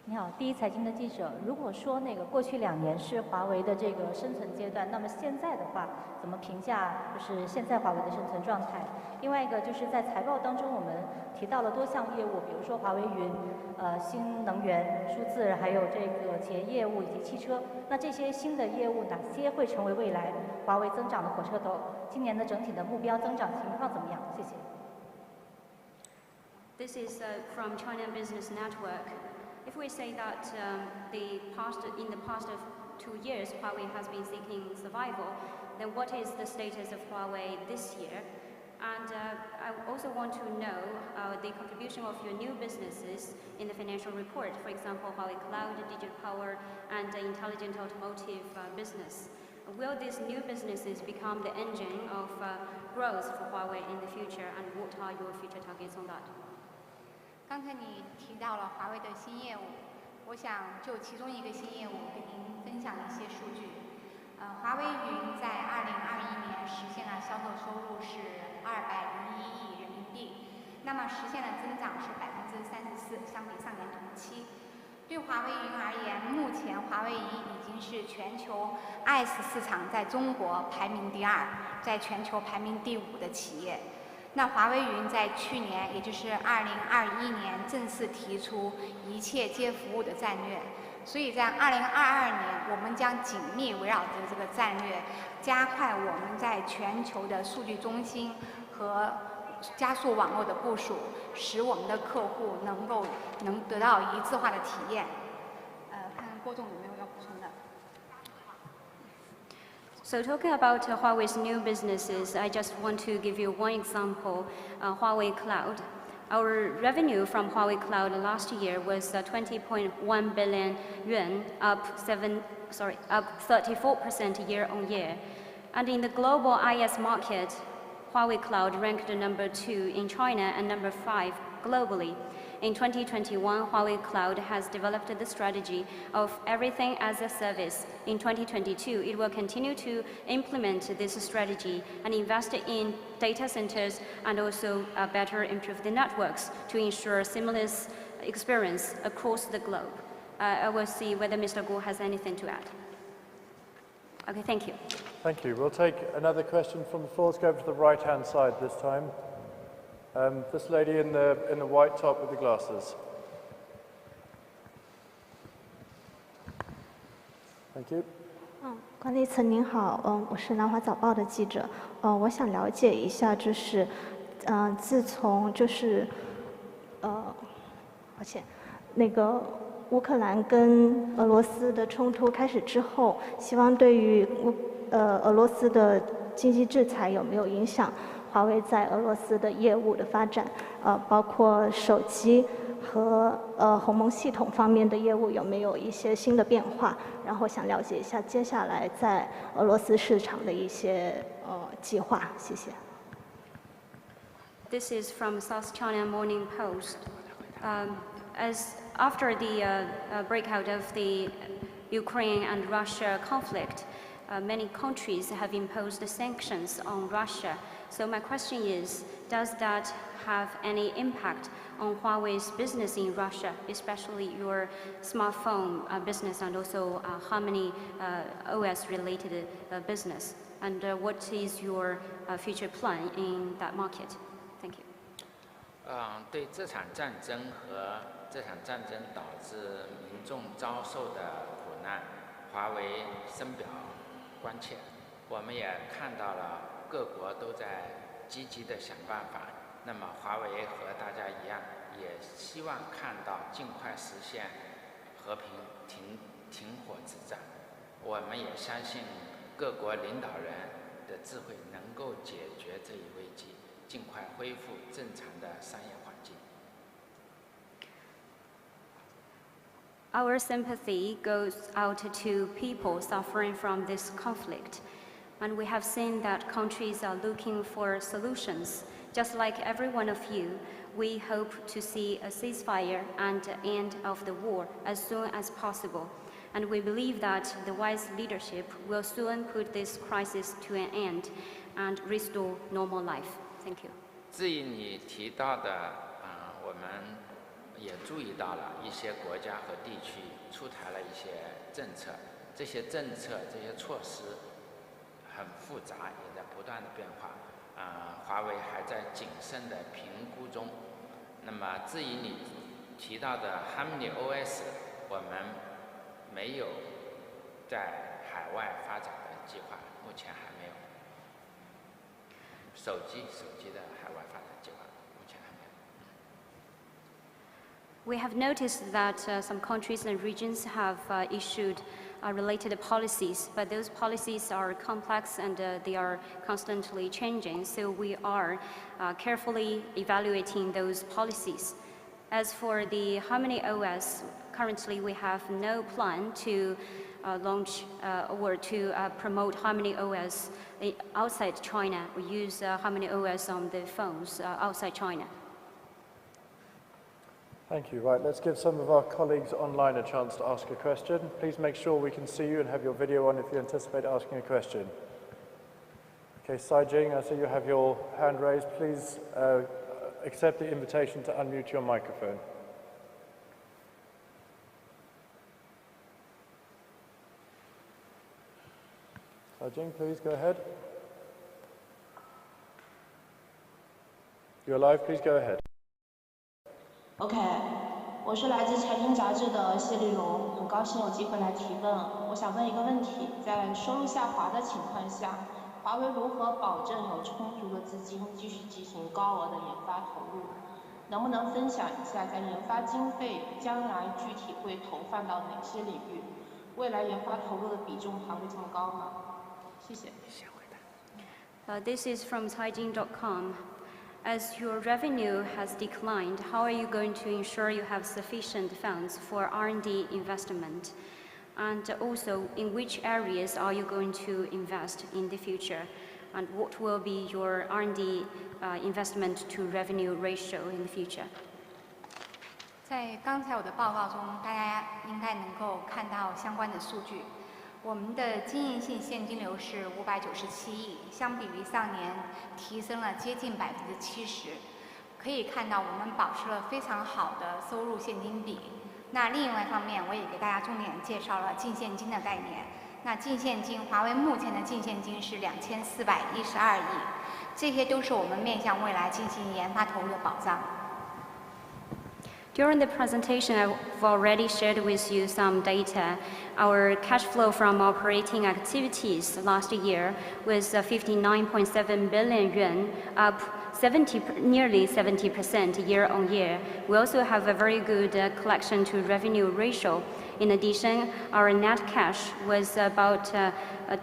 Speaker 10: 你好，第一财经的记者。如果说过去2年是华为的这个生存阶段，那么现在的话，怎么评价就是现在华为的生存状态？另外一个就是在财报当中，我们提到了多项业务，比如说华为云、新能源、数字，还有这个企业业务以及汽车。那这些新的业务哪些会成为未来华为增长的火车头？今年的整体的目标增长情况怎么样？谢谢。
Speaker 2: This is from China Business Network. If we say that in the past 2 years, Huawei has been seeking survival, then what is the status of Huawei this year? And I also want to know the contribution of your new businesses in the financial report. For example, Huawei Cloud, Digital Power, and Intelligent Automotive business. Will these new businesses become the engine of growth for Huawei in the future? And what are your future targets on that?
Speaker 6: 刚才你提到了华为的新业务，我想就其中一个新业务跟您分享一些数据。华为云在2021年实现了销售收入是201亿人民币，那么实现的增长是34%，相比上年同期。对华为云而言，目前华为云已经是全球 IaaS 市场在中国排名第2，在全球排名第5的企业。那华为云在去年，也就是2021年正式提出一切皆服务的战略，所以在2022年，我们将紧密围绕着这个战略，加快我们在全球的数据中心和加速网络的部署，使我们的客户能得到一致化的体验。看郭总有没有要补充的。
Speaker 2: So talking about Huawei's new businesses, I just want to give you one example, Huawei Cloud. Our revenue from Huawei Cloud last year was 20.1 billion yuan, up 34% year on year. And in the global IaaS market, Huawei Cloud ranked number 2 in China and number 5 globally. In 2021, Huawei Cloud has developed the strategy of everything as a service. In 2022, it will continue to implement this strategy and invest in data centers and also better improve the networks to ensure seamless experience across the globe. I will see whether Mr. Guo has anything to add. Okay, thank you.
Speaker 1: Thank you. We'll take another question from the floor. Let's go over to the right-hand side this time. This lady in the white top with the glasses. Thank you.
Speaker 11: 管理层您好，我是南华早报的记者，我想了解一下，自从抱歉，乌克兰跟俄罗斯的冲突开始之后，希望对于俄罗斯的经济制裁有没有影响华为在俄罗斯的业务的发展？包括手机和鸿蒙系统方面的业务有没有一些新的变化？然后想了解一下接下来在俄罗斯市场的一些计划。谢谢。
Speaker 2: This is from South China Morning Post. As after the breakout of the Ukraine and Russia conflict, many countries have imposed sanctions on Russia. So my question is, does that have any impact on Huawei's business in Russia, especially your smartphone business and also Harmony OS-related business? And what is your future plan in that market? Thank you.
Speaker 3: 对这场战争和这场战争导致民众遭受的苦难，华为深表关切。我们也看到了各国都在积极地想办法。那么华为和大家一样，也希望看到尽快实现和平停火止战。我们也相信各国领导人的智慧能够解决这一危机，尽快恢复正常的商业环境。
Speaker 2: Our sympathy goes out to people suffering from this conflict, and we have seen that countries are looking for solutions. Just like every one of you, we hope to see a ceasefire and end of the war as soon as possible. And we believe that the wise leadership will soon put this crisis to an end and restore normal life. Thank you.
Speaker 3: 至于你提到的，我们也注意到了一些国家和地区出台了一些政策，这些政策、这些措施很复杂，也在不断的变化。华为还在谨慎的评估中。那么，至于你提到的 Harmony OS， 我们没有在海外发展的计划，目前还没有。手机的海外发展计划，目前还没有。
Speaker 2: We have noticed that some countries and regions have issued related policies, but those policies are complex and they are constantly changing, so we are carefully evaluating those policies. As for the Harmony OS, currently we have no plan to launch or to promote Harmony OS outside China. We use Harmony OS on the phones outside China.
Speaker 1: Thank you. Right, let's give some of our colleagues online a chance to ask a question. Please make sure we can see you and have your video on if you anticipate asking a question. Okay, Sai Jing, I see you have your hand raised. Please accept the invitation to unmute your microphone. Sai Jing, please go ahead. You're live, please go ahead.
Speaker 12: OK， 我是来自财经杂志的谢丽蓉，很高兴有机会来提问。我想问一个问题，在收入下滑的情况下，华为如何保证有充足的资金继续进行高额的研发投入？能不能分享一下在研发经费将来具体会投放到哪些领域？未来研发投入的比重还会这么高吗？谢谢。
Speaker 2: This is from Caijing.com. As your revenue has declined, how are you going to ensure you have sufficient funds for R&D investment? And also, in which areas are you going to invest in the future? And what will be your R&D investment to revenue ratio in the future?
Speaker 6: 在刚才我的报告中，大家应该能够看到相关的数据。我们的经营性现金流是597亿，相比于上年提升了接近70%。可以看到，我们保持了非常好的收入现金比。那另外一方面，我也给大家重点介绍了净现金的概念。那净现金，华为目前的净现金是2412亿，这些都是我们面向未来进行研发投入的保障。
Speaker 2: During the presentation, I've already shared with you some data. Our cash flow from operating activities last year was 59.7 billion yuan, up nearly 70% year on year. We also have a very good collection to revenue ratio. In addition, our net cash was about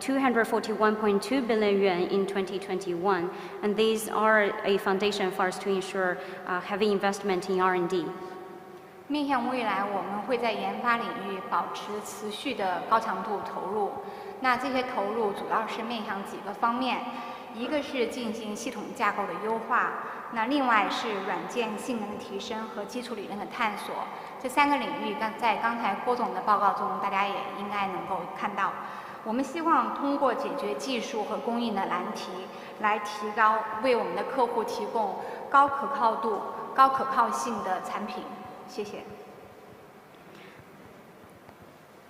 Speaker 2: 241.2 billion yuan in 2021, and these are a foundation for us to ensure heavy investment in R&D.
Speaker 6: 面向未来，我们会在研发领域保持持续的高强度投入。那这些投入主要是面向几个方面，一个是进行系统架构的优化，那另外是软件性能的提升和基础理论的探索。这3个领域在刚才郭总的报告中，大家也应该能够看到。我们希望通过解决技术和供应的难题，来提高为我们的客户提供高可靠度、高可靠性的产品。谢谢。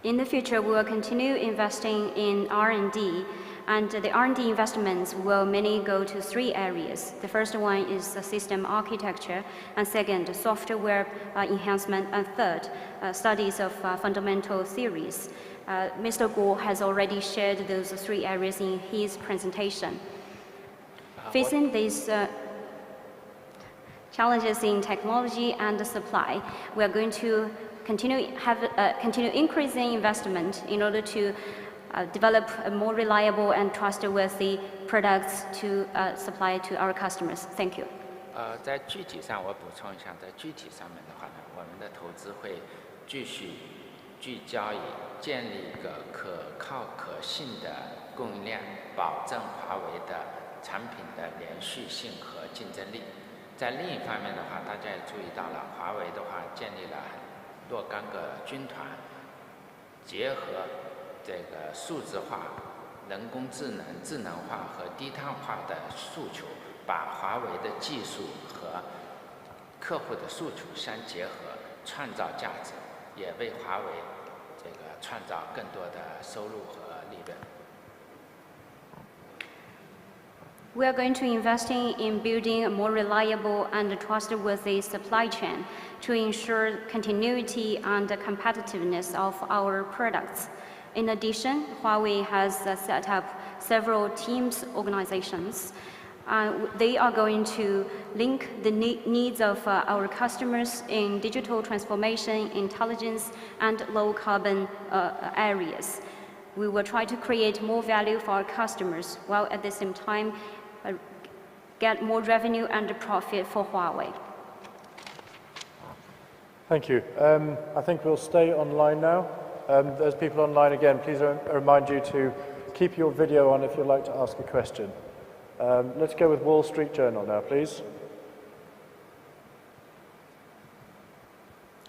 Speaker 2: In the future, we will continue investing in R&D, and the R&D investments will mainly go to 3 areas. The first one is the system architecture, and second, software enhancement, and third, studies of fundamental theories. Mr. Guo has already shared those 3 areas in his presentation. Facing these challenges in technology and supply, we are going to continue increasing investment in order to develop a more reliable and trustworthy products to supply to our customers. Thank you.
Speaker 3: 在具体上我补充一下，在具体上面的话呢，我们的投资会继续聚焦于建立一个可靠可信的供应链，保证华为的产品的连续性和竞争力。在另一方面的话，大家也注意到了，华为的话建立了若干个军团，结合这个数字化、人工智能、智能化和低碳化的诉求，把华为的技术和客户的诉求相结合，创造价值，也为华为这个创造更多的收入和利润。
Speaker 2: We are going to invest in building a more reliable and trustworthy supply chain to ensure continuity and competitiveness of our products. In addition, Huawei has set up several teams organizations. They are going to link the needs of our customers in digital transformation, intelligence, and low carbon areas. We will try to create more value for our customers while at the same time get more revenue and profit for Huawei.
Speaker 1: Thank you. I think we'll stay online now. There's people online again. Please remind you to keep your video on if you'd like to ask a question. Let's go with Wall Street Journal now, please.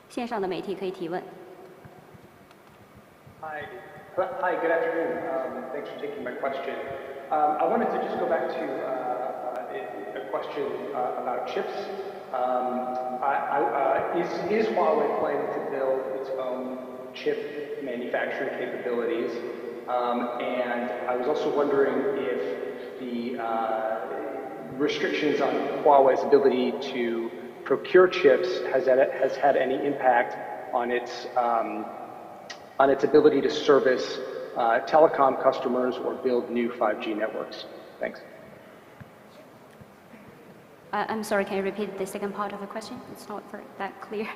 Speaker 2: 线上的媒体可以提问。
Speaker 13: Hi, good afternoon. Thanks for taking my question. I wanted to just go back to a question about chips. Is Huawei planning to build its own chip manufacturing capabilities? And I was also wondering if the restrictions on Huawei's ability to procure chips has had any impact on its ability to service telecom customers or build new 5G networks. Thanks.
Speaker 2: I'm sorry, can you repeat the second part of the question? It's not that clear.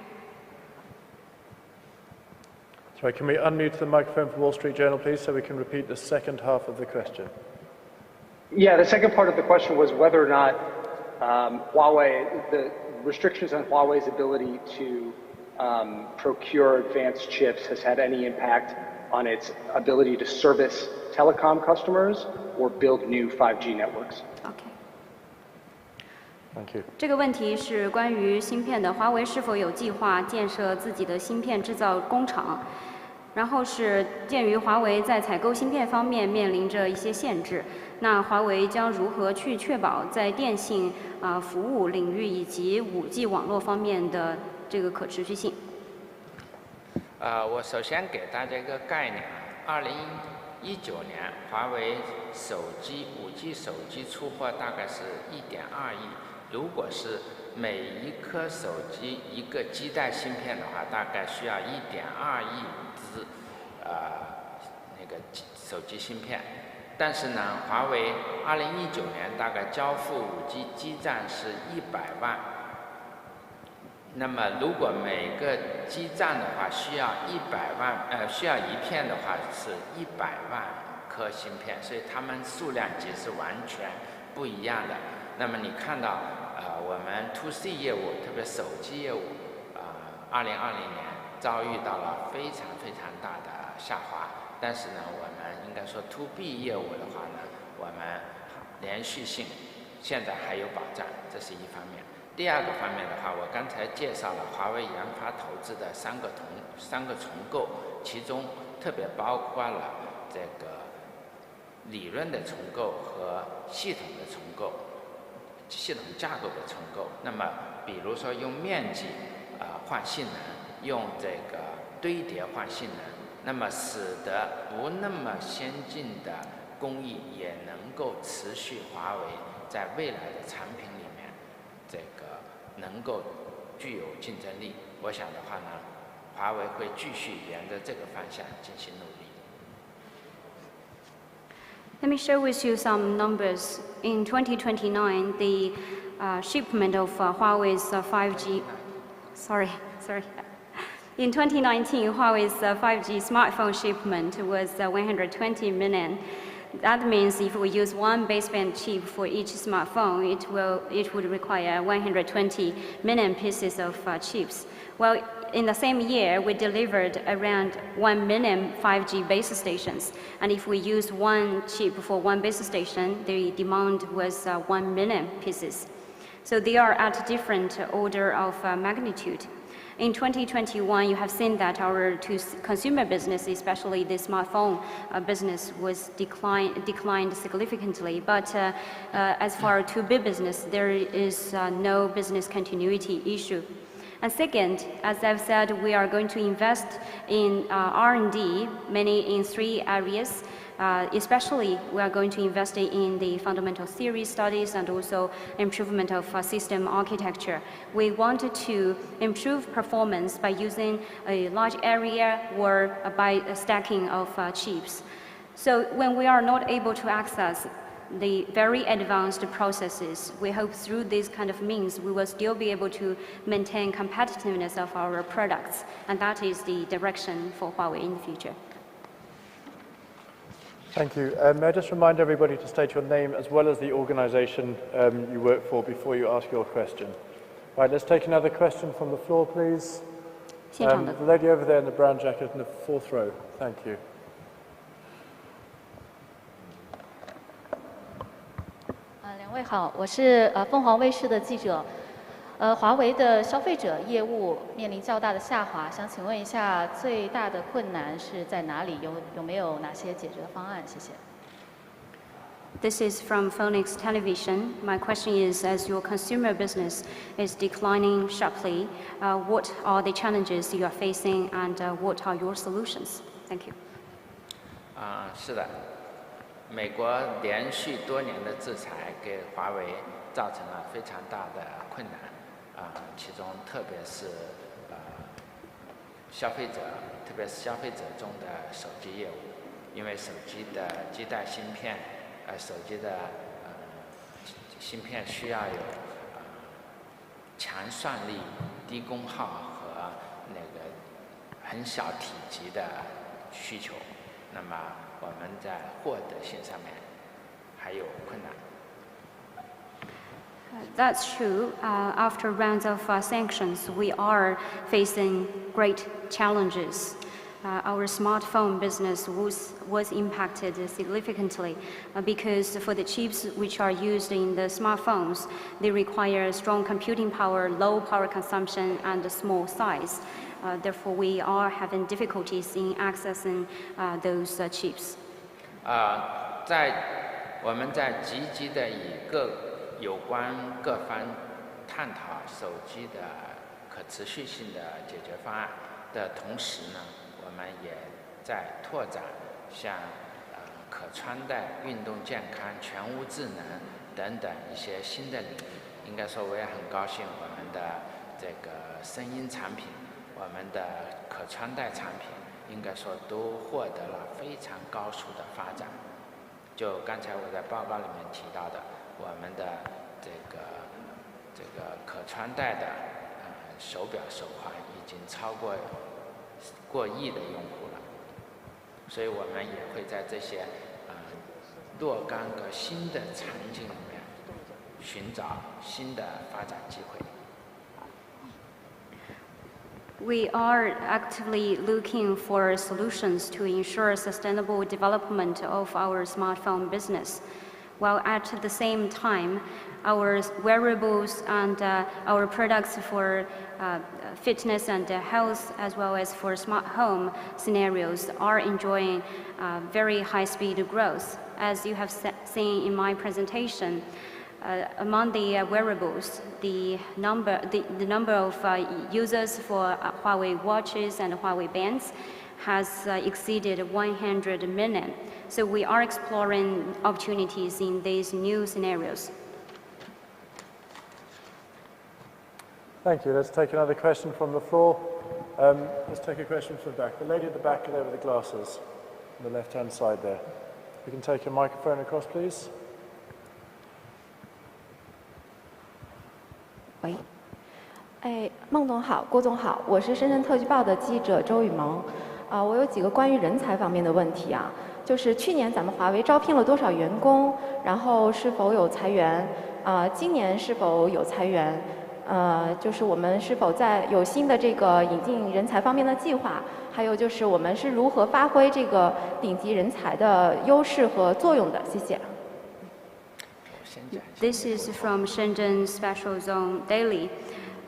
Speaker 1: Sorry, can we unmute the microphone for Wall Street Journal, please, so we can repeat the second half of the question?
Speaker 13: Yeah, the second part of the question was whether or not the restrictions on Huawei's ability to procure advanced chips has had any impact on its ability to service telecom customers or build new 5G networks.
Speaker 2: Okay.
Speaker 1: Thank you.
Speaker 2: 这个问题是关于芯片的，华为是否有计划建设自己的芯片制造工厂？然后是鉴于华为在采购芯片方面面临着一些限制，那华为将如何去确保在电信服务领域以及5G 网络方面的这个可持续性？
Speaker 3: 我首先给大家一个概念，2019年华为手机5G 手机出货大概是1.2亿，如果是每一颗手机一个基带芯片的话，大概需要1.2亿只那个手机芯片。但是呢，华为2019年大概交付5G 基站是100万。那么如果每个基站的话需要需要一片的话是100万颗芯片，所以它们数量级是完全不一样的。那么你看到我们 To C 业务，特别手机业务，2020年遭遇到了非常大的下滑。但是呢，我们应该说 To B 业务的话呢，我们连续性现在还有保障，这是一方面。第二个方面的话，我刚才介绍了华为研发投资的三个重构，其中特别包括了这个理论的重构和系统的重构，系统架构的重构。那么，比如说用面积换性能，用这个堆叠换性能，那么使得不那么先进的工艺也能够持续华为在未来的产品里面，这个能够具有竞争力。我想的话呢，华为会继续沿着这个方向进行努力。
Speaker 2: Let me share with you some numbers. In 2029, the shipment of Huawei's 5G. Sorry. In 2019, Huawei's 5G smartphone shipment was 120 million. That means if we use one baseband chip for each smartphone, it would require 120 million pieces of chips. Well, in the same year, we delivered around 1 million 5G base stations. And if we use one chip for one base station, the demand was 1 million pieces. So they are at different order of magnitude. In 2021, you have seen that our consumer business, especially the smartphone business, was declined significantly. But as for 2B business, there is no business continuity issue. And second, as I've said, we are going to invest in R&D, mainly in 3 areas. Especially, we are going to invest in the fundamental theory studies and also improvement of system architecture. We wanted to improve performance by using a large area or by stacking of chips. So when we are not able to access the very advanced processes, we hope through these kind of means we will still be able to maintain competitiveness of our products, and that is the direction for Huawei in the future.
Speaker 1: Thank you. May I just remind everybody to state your name as well as the organization you work for before you ask your question. Right, let's take another question from the floor, please. The lady over there in the brown jacket in the 4th row. Thank you.
Speaker 10: 两位好，我是凤凰卫视的记者。华为的消费者业务面临较大的下滑，想请问一下，最大的困难是在哪里？有没有哪些解决的方案？谢谢。
Speaker 2: This is from Phoenix Television. My question is, as your consumer business is declining sharply, what are the challenges you are facing and what are your solutions? Thank you.
Speaker 3: 是的，美国连续多年的制裁给华为造成了非常大的困难。其中特别是消费者中的手机业务，因为手机的基带芯片，手机的芯片需要有强算力、低功耗和那个很小体积的需求，那么我们在获得性上面还有困难。
Speaker 2: That's true. After rounds of sanctions, we are facing great challenges. Our smartphone business was impacted significantly because for the chips which are used in the smartphones, they require strong computing power, low power consumption, and a small size. Therefore, we are having difficulties in accessing those chips.
Speaker 3: 我们在积极的有关各方探讨手机的可持续性的解决方案的同时呢，我们也在拓展像可穿戴、运动健康、全屋智能等等一些新的领域。应该说，我也很高兴，我们的这个声音产品、我们的可穿戴产品，应该说都获得了非常高速的发展。就刚才我在报告里面提到的，我们的这个可穿戴的手表手环已经超过过亿的用户了，所以我们也会在这些若干个新的场景里面寻找新的发展机会。
Speaker 2: We are actively looking for solutions to ensure sustainable development of our smartphone business, while at the same time, our wearables and our products for fitness and health, as well as for smart home scenarios, are enjoying very high-speed growth. As you have seen in my presentation, among the wearables, the number of users for Huawei watches and Huawei bands has exceeded 100 million. So we are exploring opportunities in these new scenarios.
Speaker 1: Thank you. Let's take another question from the floor. Let's take a question from the back. The lady at the back there with the glasses, on the left-hand side there. We can take a microphone across, please.
Speaker 14: 喂，孟总好，郭总好，我是深圳特区报的记者周雨萌。我有几个关于人才方面的问题啊，就是去年咱们华为招聘了多少员工，然后是否有裁员？今年是否有裁员？就是我们是否在有新的这个引进人才方面的计划？还有就是我们是如何发挥这个顶级人才的优势和作用的？谢谢。
Speaker 2: This is from Shenzhen Special Zone Daily.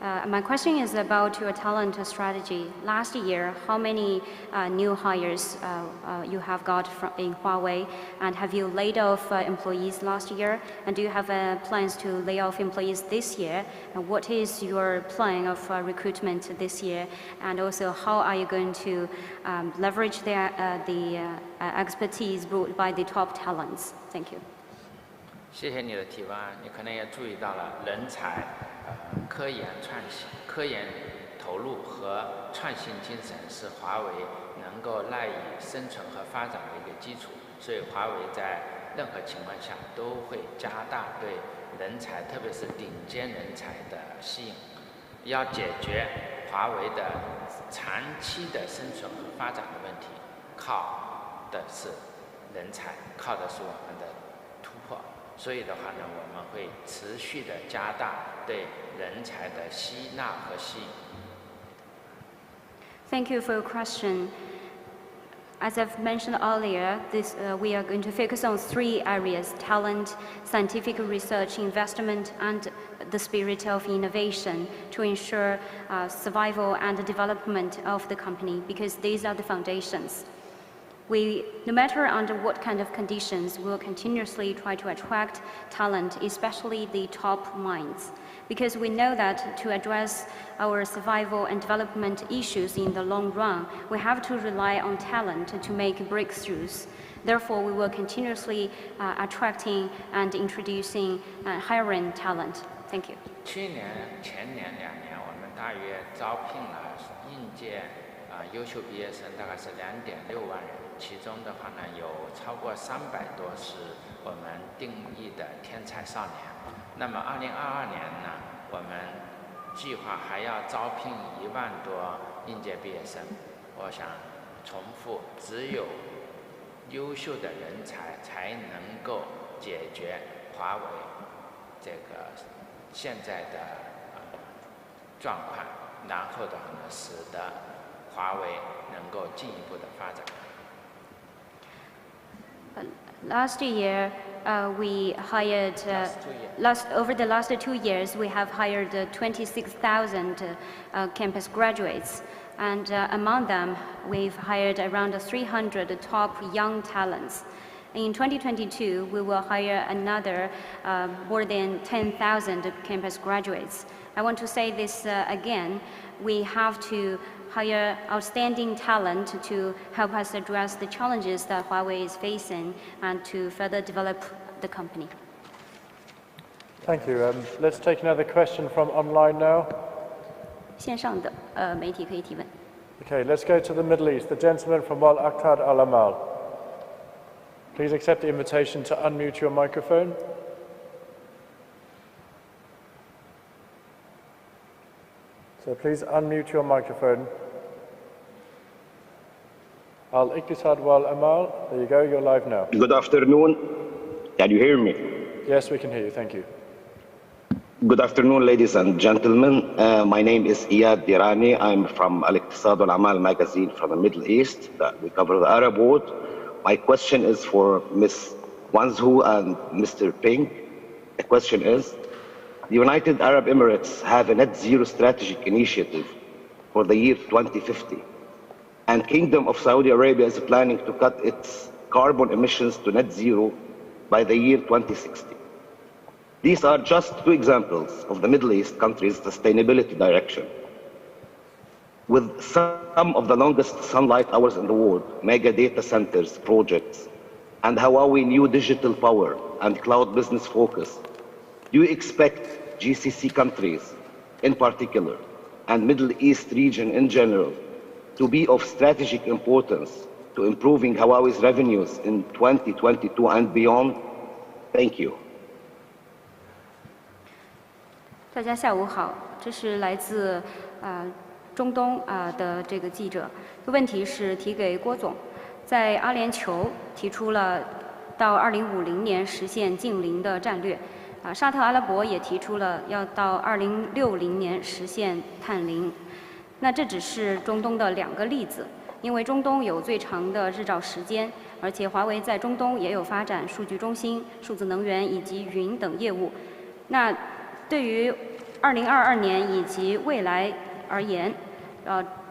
Speaker 2: My question is about your talent strategy. Last year, how many new hires you have got in Huawei, and have you laid off employees last year? And do you have plans to lay off employees this year? And what is your plan of recruitment this year? And also, how are you going to leverage the expertise brought by the top talents? Thank you.
Speaker 3: 谢谢你的提问。你可能也注意到了，人才、科研创新、科研投入和创新精神是华为能够赖以生存和发展的一个基础。所以，华为在任何情况下都会加大对人才，特别是顶尖人才的吸引。要解决华为的长期的生存和发展的问题，靠的是人才，靠的是我们的突破。所以的话呢，我们会持续的加大对人才的吸纳和吸引。
Speaker 2: Thank you for your question. As I've mentioned earlier, we are going to focus on 3 areas: talent, scientific research, investment, and the spirit of innovation to ensure survival and development of the company, because these are the foundations. No matter under what kind of conditions, we'll continuously try to attract talent, especially the top minds, because we know that to address our survival and development issues in the long run, we have to rely on talent to make breakthroughs. Therefore, we will continuously attracting and introducing hiring talent. Thank you.
Speaker 3: 去年、前年2年，我们大约招聘了应届优秀毕业生，大概是2.6万人。其中的话呢，有超过300多是我们定义的天才少年。那么2022年呢，我们计划还要招聘1万多应届毕业生。我想重复，只有优秀的人才才能够解决华为这个现在的状况，然后的话呢，使得华为能够进一步的发展。
Speaker 2: Last year, we hired. Over the last 2 years, we have hired 26,000 campus graduates, and among them, we've hired around 300 top young talents. In 2022, we will hire another more than 10,000 campus graduates. I want to say this again. We have to hire outstanding talent to help us address the challenges that Huawei is facing and to further develop the company.
Speaker 1: Thank you. Let's take another question from online now.
Speaker 2: 线上的媒体可以提问。
Speaker 1: Okay, let's go to the Middle East. The gentleman from Wal Aqtad Al Amal. Please accept the invitation to unmute your microphone. So please unmute your microphone. Al-Iqtisad wal-Amal, there you go, you're live now.
Speaker 15: Good afternoon. Can you hear me?
Speaker 1: Yes, we can hear you, thank you.
Speaker 15: Good afternoon, ladies and gentlemen. My name is Iyad Dirani. I'm from Al-Iqtisad wal-Amal magazine from the Middle East. We cover the Arab world. My question is for Ms. Wanzhou and Mr. Ping. The question is, the United Arab Emirates have a net zero strategic initiative for the year 2050. And Kingdom of Saudi Arabia is planning to cut its carbon emissions to net zero by the year 2060. These are just two examples of the Middle East countries' sustainability direction. With some of the longest sunlight hours in the world, mega data centers projects, and Huawei new digital power and cloud business focus, do you expect GCC countries in particular, and Middle East region in general, to be of strategic importance to improving Huawei's revenues in 2022 and beyond? Thank you.
Speaker 2: 大家下午好，这是来自中东的这个记者，问题是提给郭总，在阿联酋提出了到2050年实现净零的战略，沙特阿拉伯也提出了要到2060年实现碳零。那这只是中东的2个例子，因为中东有最长的日照时间，而且华为在中东也有发展数据中心、数字能源以及云等业务。那对于2022年以及未来而言，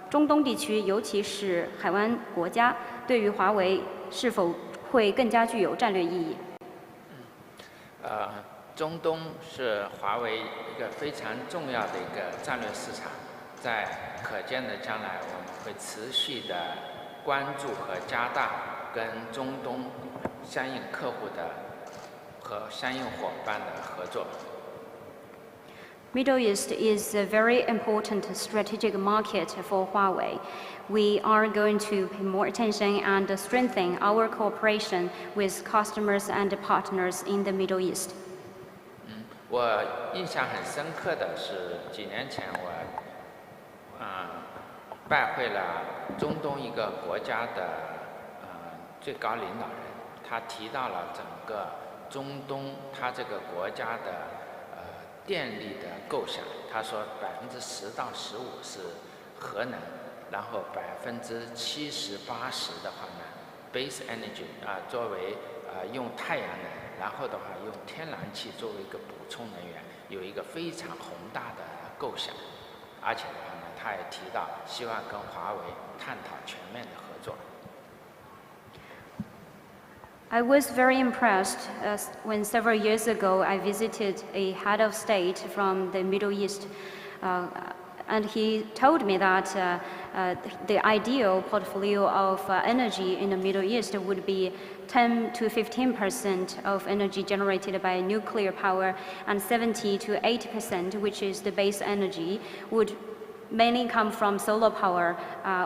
Speaker 2: 中东地区尤其是海湾国家，对于华为是否会更加具有战略意义？
Speaker 3: 中东是华为一个非常重要的一个战略市场，在可见的将来，我们会持续的关注和加大跟中东相应客户的和相应伙伴的合作。
Speaker 2: Middle East is a very important strategic market for Huawei. We are going to pay more attention and strengthen our cooperation with customers and partners in the Middle East.
Speaker 3: 我印象很深刻的是，几年前我拜会了中东一个国家的最高领导人，他提到了整个中东他这个国家的电力的构想，他说10%到15%是核能，然后70%、80%的话呢 ，base energy 作为用太阳能，然后的话用天然气作为一个补充能源，有一个非常宏大的构想，而且的话呢，他也提到希望跟华为探讨全面的合作。
Speaker 2: I was very impressed when several years ago I visited a head of state from the Middle East, and he told me that the ideal portfolio of energy in the Middle East would be 10 to 15% of energy generated by nuclear power, and 70 to 80%, which is the base energy, would mainly come from solar power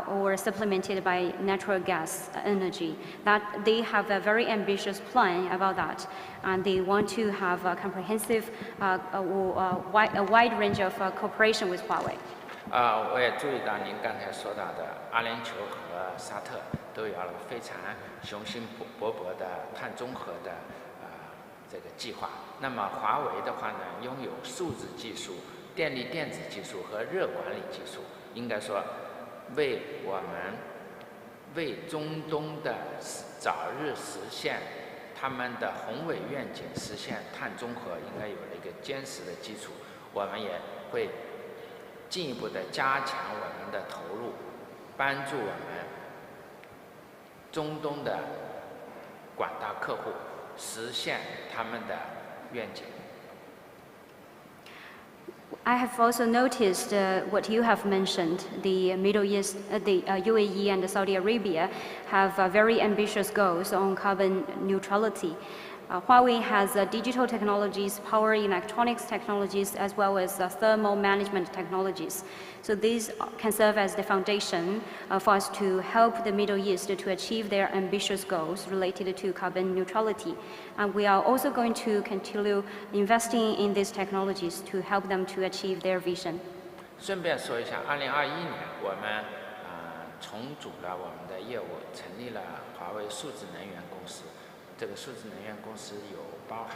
Speaker 2: or supplemented by natural gas energy. That they have a very ambitious plan about that, and they want to have a comprehensive, a wide range of cooperation with Huawei.
Speaker 3: 我也注意到您刚才说到的阿联酋和沙特都有了非常雄心勃勃的碳中和的这个计划。那么华为的话呢，拥有数字技术、电力电子技术和热管理技术，应该说为中东的早日实现他们的宏伟愿景，实现碳中和，应该有了一个坚实的基础。我们也会进一步的加强我们的投入，帮助我们中东的广大客户实现他们的愿景。
Speaker 2: I have also noticed what you have mentioned. The Middle East, the UAE and Saudi Arabia have very ambitious goals on carbon neutrality. Huawei has digital technologies, power electronics technologies, as well as thermal management technologies. So these can serve as the foundation for us to help the Middle East to achieve their ambitious goals related to carbon neutrality. And we are also going to continue investing in these technologies to help them to achieve their vision.
Speaker 3: 顺便说一下，2021年我们重组了我们的业务，成立了华为数字能源公司。这个数字能源公司有包含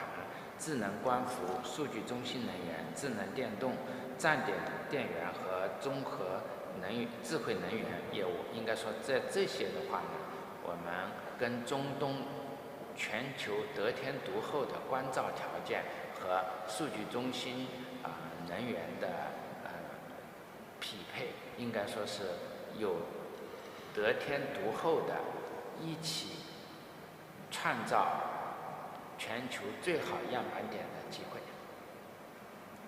Speaker 3: 智能光伏、数据中心能源、智能电动、站点电源和综合智慧能源业务。应该说，在这些的话呢，我们跟中东全球得天独厚的关照条件和数据中心能源的匹配，应该说是有得天独厚的一起创造全球最好样板点的机会。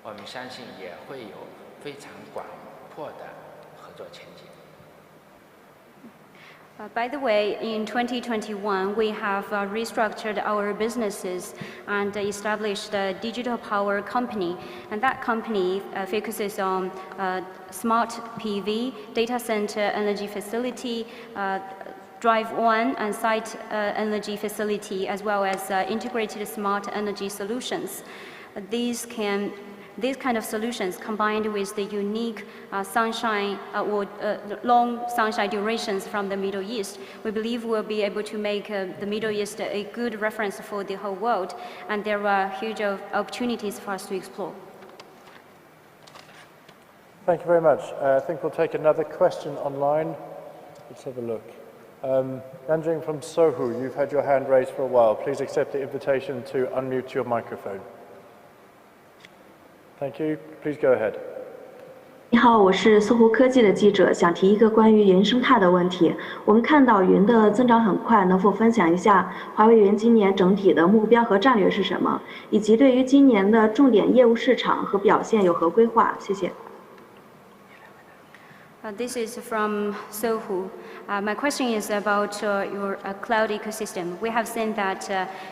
Speaker 3: 我们相信也会有非常广阔的合作前景。
Speaker 2: By the way, in 2021, we have restructured our businesses and established a digital power company. And that company focuses on smart PV, data center energy facility, Drive One and site energy facility, as well as integrated smart energy solutions. These kind of solutions, combined with the unique sunshine or long sunshine durations from the Middle East, we believe will be able to make the Middle East a good reference for the whole world, and there are huge opportunities for us to explore.
Speaker 1: Thank you very much. I think we'll take another question online. Let's have a look. Nanjing from Sohu, you've had your hand raised for a while. Please accept the invitation to unmute your microphone. Thank you. Please go ahead.
Speaker 16: 你好，我是搜狐科技的记者，想提一个关于云生态的问题。我们看到云的增长很快，能否分享一下华为云今年整体的目标和战略是什么，以及对于今年的重点业务市场和表现有何规划？谢谢。
Speaker 2: This is from Sohu. My question is about your cloud ecosystem. We have seen that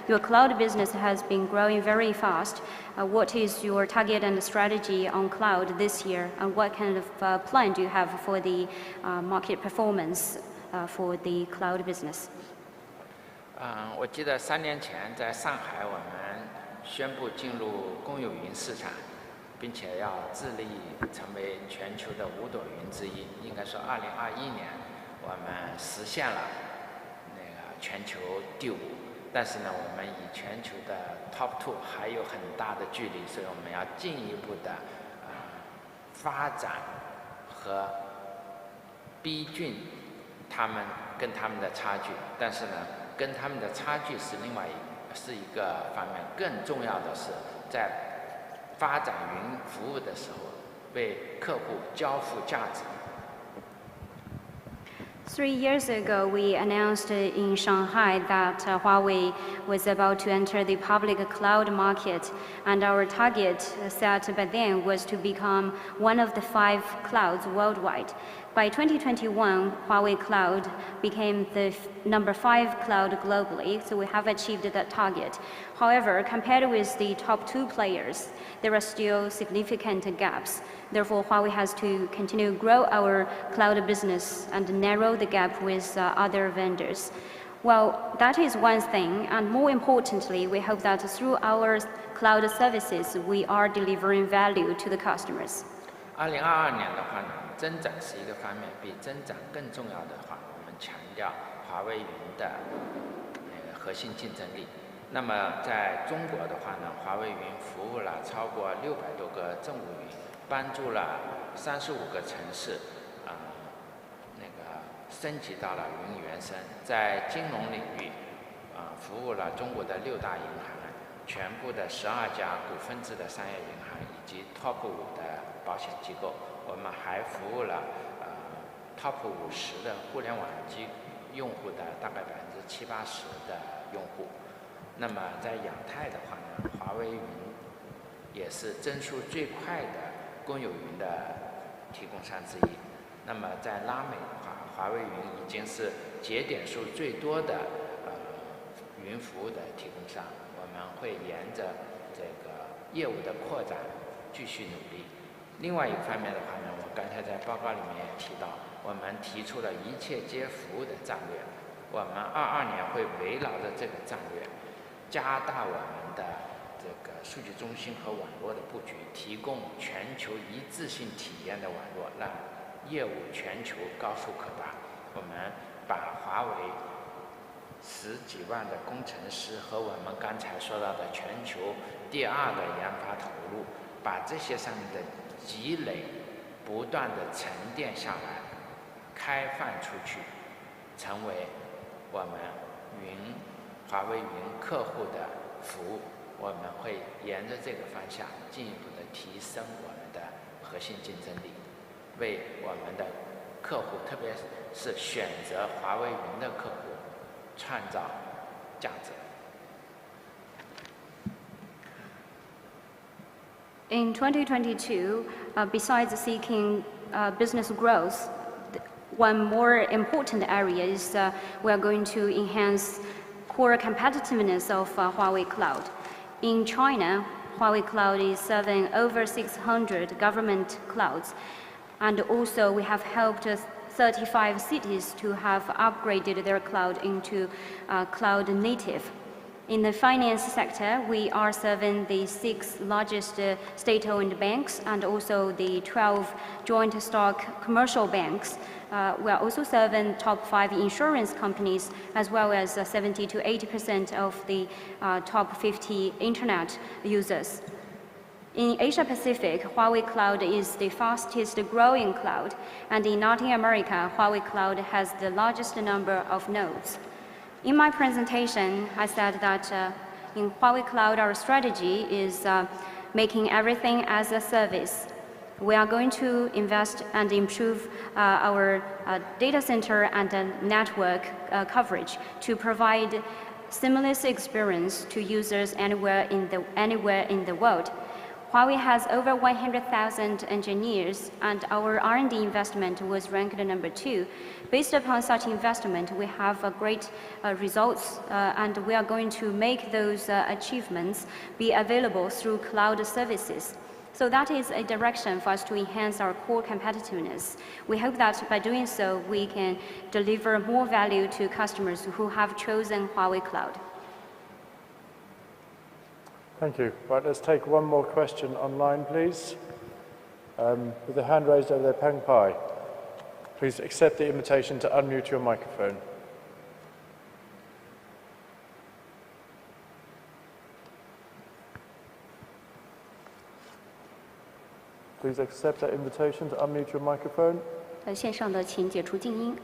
Speaker 2: your cloud business has been growing very fast. What is your target and strategy on cloud this year? And what kind of plan do you have for the market performance for the cloud business?
Speaker 3: 我记得3年前在上海，我们宣布进入公有云市场。并且要致力成为全球的5朵云之一。应该说，2021年我们实现了那个全球第5，但是呢，我们以全球的 Top 2还有很大的距离，所以我们要进一步的发展和逼近他们跟他们的差距。但是呢，跟他们的差距是一个方面，更重要的是在发展云服务的时候，为客户交付价值。
Speaker 2: 3 years ago, we announced in Shanghai that Huawei was about to enter the public cloud market, and our target set by then was to become one of the 5 clouds worldwide. By 2021, Huawei Cloud became the number 5 cloud globally, so we have achieved that target. However, compared with the top 2 players, there are still significant gaps. Therefore, Huawei has to continue to grow our cloud business and narrow the gap with other vendors. Well, that is one thing, and more importantly, we hope that through our cloud services, we are delivering value to the customers.
Speaker 3: 2022年的话呢，增长是一个方面，比增长更重要的话，我们强调华为云的核心竞争力。那么在中国的话呢，华为云服务了超过600多个政务云，帮助了35个城市升级到了云原生。在金融领域服务了中国的6大银行，全部的12家股份制的商业银行以及 Top 5的保险机构。我们还服务了Top 50的互联网用户的大概70-80%的用户。那么在亚太的话呢，华为云也是增速最快的公有云的提供商之一。那么在拉美的话，华为云已经是节点数最多的云服务的提供商。我会沿着这个业务的扩展继续努力。另外一方面的话呢，我刚才在报告里面也提到，我们提出了一切皆服务的战略。我们22年会围绕着这个战略，加大我们的这个数据中心和网络的布局，提供全球一致性体验的网络，让业务全球高速可达。我们把华为10几万的工程师和我们刚才说到的全球第2个研发投入，把这些上面的积累不断的沉淀下来，开放出去，成为我们华为云客户的服务。我们会沿着这个方向进一步的提升我们的核心竞争力，为我们的客户，特别是选择华为云的客户创造价值。
Speaker 2: In 2022, besides seeking business growth, one more important area is we are going to enhance core competitiveness of Huawei Cloud. In China, Huawei Cloud is serving over 600 government clouds, and also we have helped 35 cities to have upgraded their cloud into cloud native. In the finance sector, we are serving the 6 largest state-owned banks and also the 12 joint stock commercial banks. We are also serving top 5 insurance companies, as well as 70 to 80% of the top 50 internet users. In Asia Pacific, Huawei Cloud is the fastest growing cloud, and in Latin America, Huawei Cloud has the largest number of nodes. In my presentation, I said that in Huawei Cloud, our strategy is making everything as a service. We are going to invest and improve our data center and network coverage to provide seamless experience to users anywhere in the world. Huawei has over 100,000 engineers, and our R&D investment was ranked number 2. Based upon such investment, we have great results, and we are going to make those achievements be available through cloud services. So that is a direction for us to enhance our core competitiveness. We hope that by doing so, we can deliver more value to customers who have chosen Huawei Cloud.
Speaker 1: Thank you. Right, let's take one more question online, please. With the hand raised over there, Peng Pai. Please accept the invitation to unmute your microphone. Please accept that invitation to unmute your microphone.
Speaker 2: 线上的请解除静音。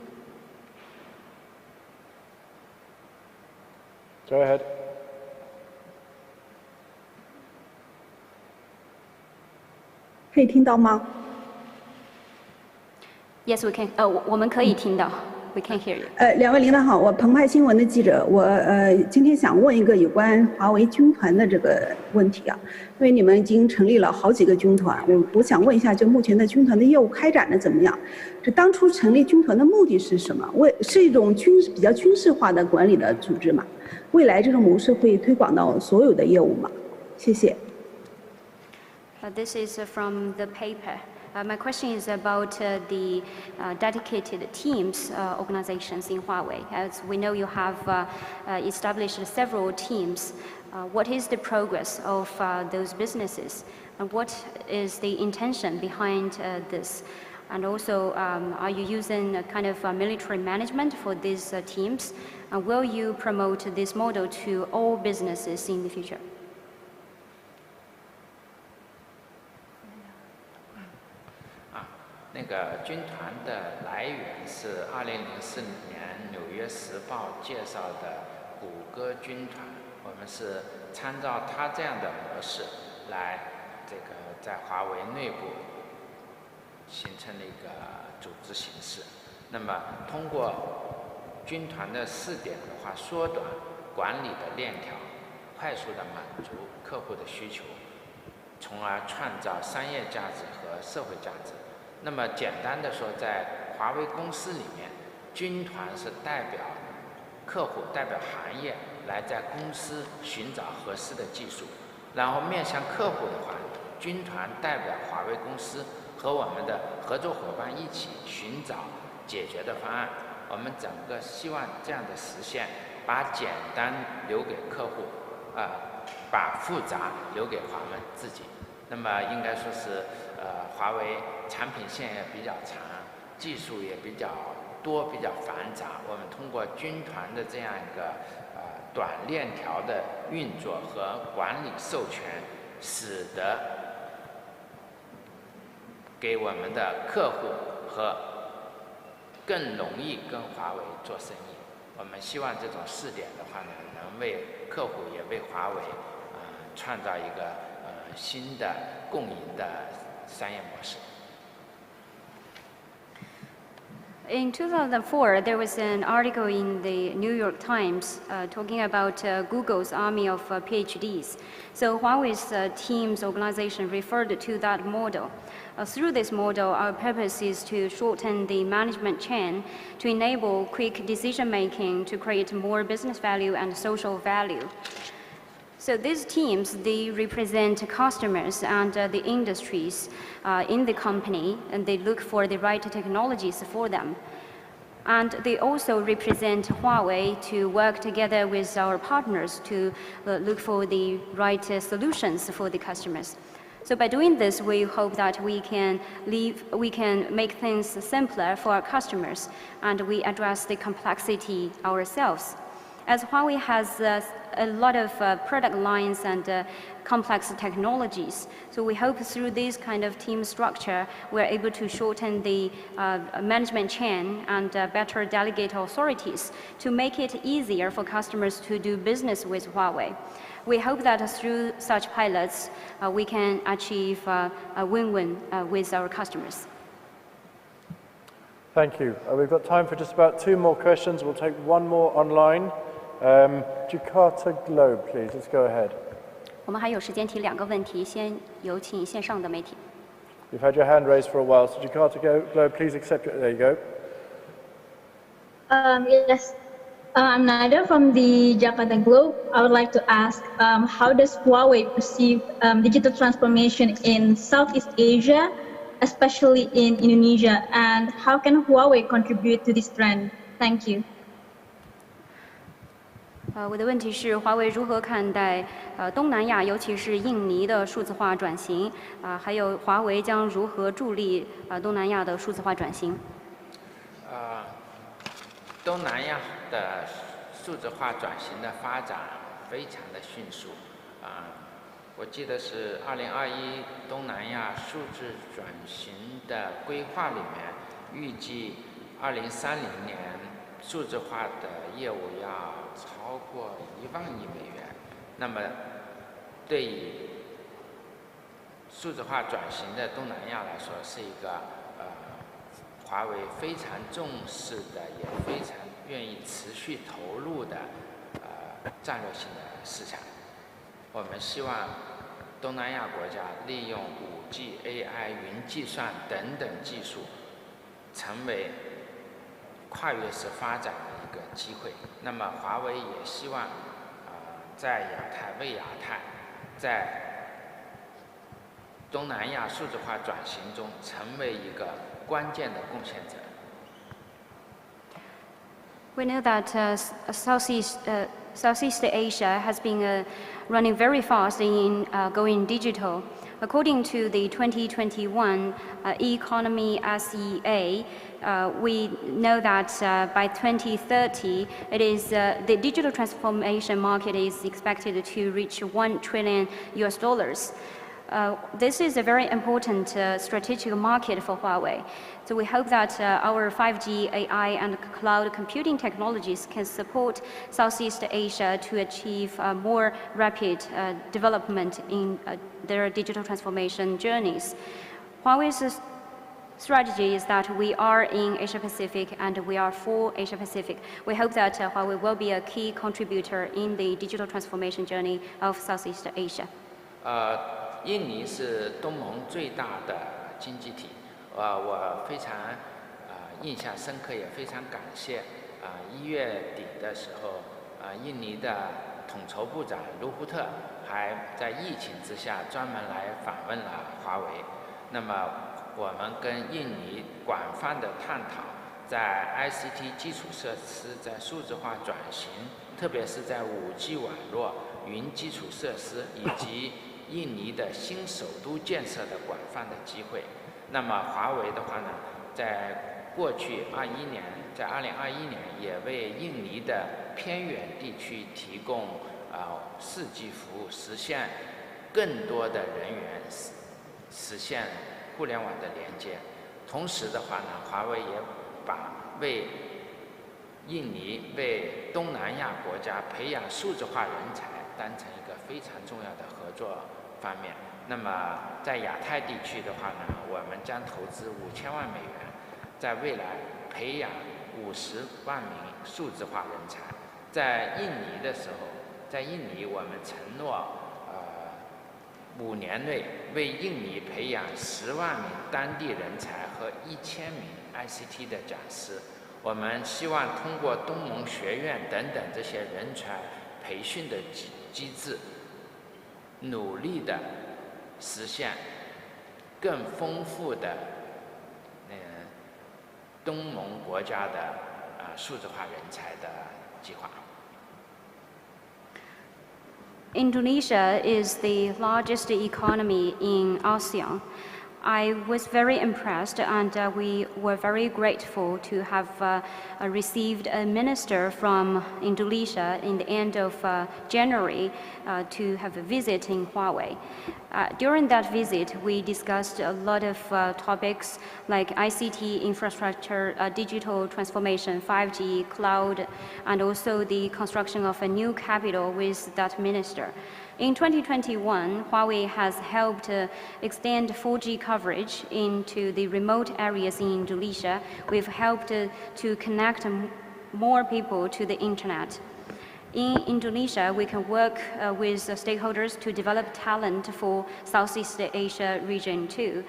Speaker 1: Go ahead.
Speaker 17: Yes,
Speaker 2: we can. 我们可以听到。We can hear you.
Speaker 17: 两位领导好，我澎湃新闻的记者，我今天想问一个有关华为军团的这个问题啊，因为你们已经成立了好几个军团，我想问一下，就目前的军团的业务开展的怎么样？这当初成立军团的目的是什么？是一种比较军事化的管理的组织嘛？未来这种模式会推广到所有的业务吗？谢谢。
Speaker 2: This is from the paper. My question is about the dedicated teams organizations in Huawei. As we know, you have established several teams. What is the progress of those businesses? And what is the intention behind this? And also, are you using a kind of military management for these teams? And will you promote this model to all businesses in the future?
Speaker 3: 那个军团的来源是2004年《纽约时报》介绍的谷歌军团，我们是参照它这样的模式来在华为内部形成了一个组织形式。那么通过军团的4点的话，缩短管理的链条，快速的满足客户的需求，从而创造商业价值和社会价值。那么简单的说，在华为公司里面，军团是代表客户、代表行业来在公司寻找合适的技术。然后面向客户的话，军团代表华为公司和我们的合作伙伴一起寻找解决的方案。我们整个希望这样的实现，把简单留给客户，把复杂留给华为自己。那么应该说是，华为产品线也比较长，技术也比较多，比较繁杂。我们通过军团的这样一个短链条的运作和管理授权，使得给我们的客户和更容易跟华为做生意。我们希望这种试点的话呢，能为客户也为华为创造一个新的共赢的商业模式。
Speaker 2: In 2004, there was an article in the New York Times talking about Google's army of PhDs. So Huawei's team's organization referred to that model. Through this model, our purpose is to shorten the management chain to enable quick decision-making to create more business value and social value. So these teams, they represent customers and the industries in the company, and they look for the right technologies for them. And they also represent Huawei to work together with our partners to look for the right solutions for the customers. So by doing this, we hope that we can make things simpler for our customers, and we address the complexity ourselves. As Huawei has a lot of product lines and complex technologies, so we hope through this kind of team structure, we're able to shorten the management chain and better delegate authorities to make it easier for customers to do business with Huawei. We hope that through such pilots, we can achieve a win-win with our customers.
Speaker 1: Thank you. We've got time for just about 2 more questions. We'll take 1 more online. Jakarta Globe, please. Let's go ahead.
Speaker 2: 我们还有时间提2个问题，先有请线上的媒体。
Speaker 1: You've had your hand raised for a while, so Jakarta Globe, please accept it. There you go.
Speaker 18: Yes. I'm Nada from the Jakarta Globe. I would like to ask, how does Huawei perceive digital transformation in Southeast Asia, especially in Indonesia, and how can Huawei contribute to this trend? Thank you.
Speaker 2: 我的问题是，华为如何看待东南亚，尤其是印尼的数字化转型？还有华为将如何助力东南亚的数字化转型？
Speaker 3: 东南亚的数字化转型的发展非常的迅速。我记得是2021东南亚数字转型的规划里面，预计2030年数字化的业务要超过1万亿美元。那么，对于数字化转型的东南亚来说，是一个华为非常重视的，也非常愿意持续投入的战略性的市场。我们希望东南亚国家利用5G、AI、云计算等等技术，成为跨越式发展的一个机会。那么华为也希望在亚太为亚太，在东南亚数字化转型中成为一个关键的贡献者。
Speaker 2: We know that Southeast Asia has been running very fast in going digital. According to the 2021 economy SEA, we know that by 2030, it is the digital transformation market is expected to reach $1 trillion. This is a very important strategic market for Huawei. So we hope that our 5G, AI, and cloud computing technologies can support Southeast Asia to achieve more rapid development in their digital transformation journeys. Huawei's strategy is that we are in Asia Pacific and we are for Asia Pacific. We hope that Huawei will be a key contributor in the digital transformation journey of Southeast Asia.
Speaker 3: 印尼是东盟最大的经济体，我非常印象深刻，也非常感谢1月底的时候印尼的统筹部长卢胡特还在疫情之下专门来访问了华为。那么我们跟印尼广泛的探讨，在 ICT 基础设施在数字化转型，特别是在5G 网络、云基础设施以及印尼的新首都建设的广泛的机会。那么华为的话呢，在过去21年，在2021年也为印尼的偏远地区提供4G 服务，实现更多的人员实现互联网的连接。同时的话呢，华为也把为印尼、为东南亚国家培养数字化人才当成一个非常重要的合作方面。那么在亚太地区的话呢，我们将投资5000万美元，在未来培养50万名数字化人才。在印尼的时候，在印尼我们承诺5年内为印尼培养10万名当地人才和1000名 ICT 的讲师。我们希望通过东盟学院等等这些人才培训的机制，努力的实现更丰富的东盟国家的数字化人才的计划。
Speaker 2: Indonesia is the largest economy in ASEAN. I was very impressed, and we were very grateful to have received a minister from Indonesia in the end of January to have a visit in Huawei. During that visit, we discussed a lot of topics like ICT infrastructure, digital transformation, 5G, cloud, and also the construction of a new capital with that minister. In 2021, Huawei has helped extend 4G coverage into the remote areas in Indonesia. We've helped to connect more people to the internet. In Indonesia, we can work with stakeholders to develop talent for Southeast Asia region too.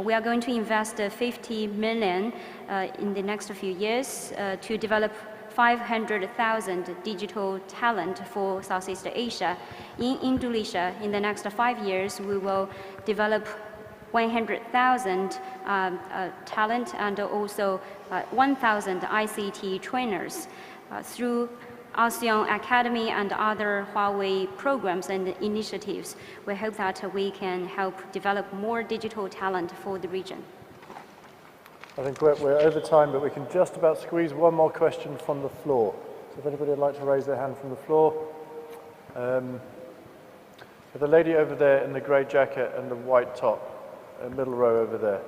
Speaker 2: We are going to invest 50 million in the next few years to develop 500,000 digital talent for Southeast Asia. In Indonesia, in the next 5 years, we will develop 100,000 talent and also 1,000 ICT trainers through ASEAN Academy and other Huawei programs and initiatives. We hope that we can help develop more digital talent for the region.
Speaker 1: I think we're over time, but we can just about squeeze one more question from the floor. So if anybody would like to raise their hand from the floor. The lady over there in the grey jacket and the white top, middle row over there.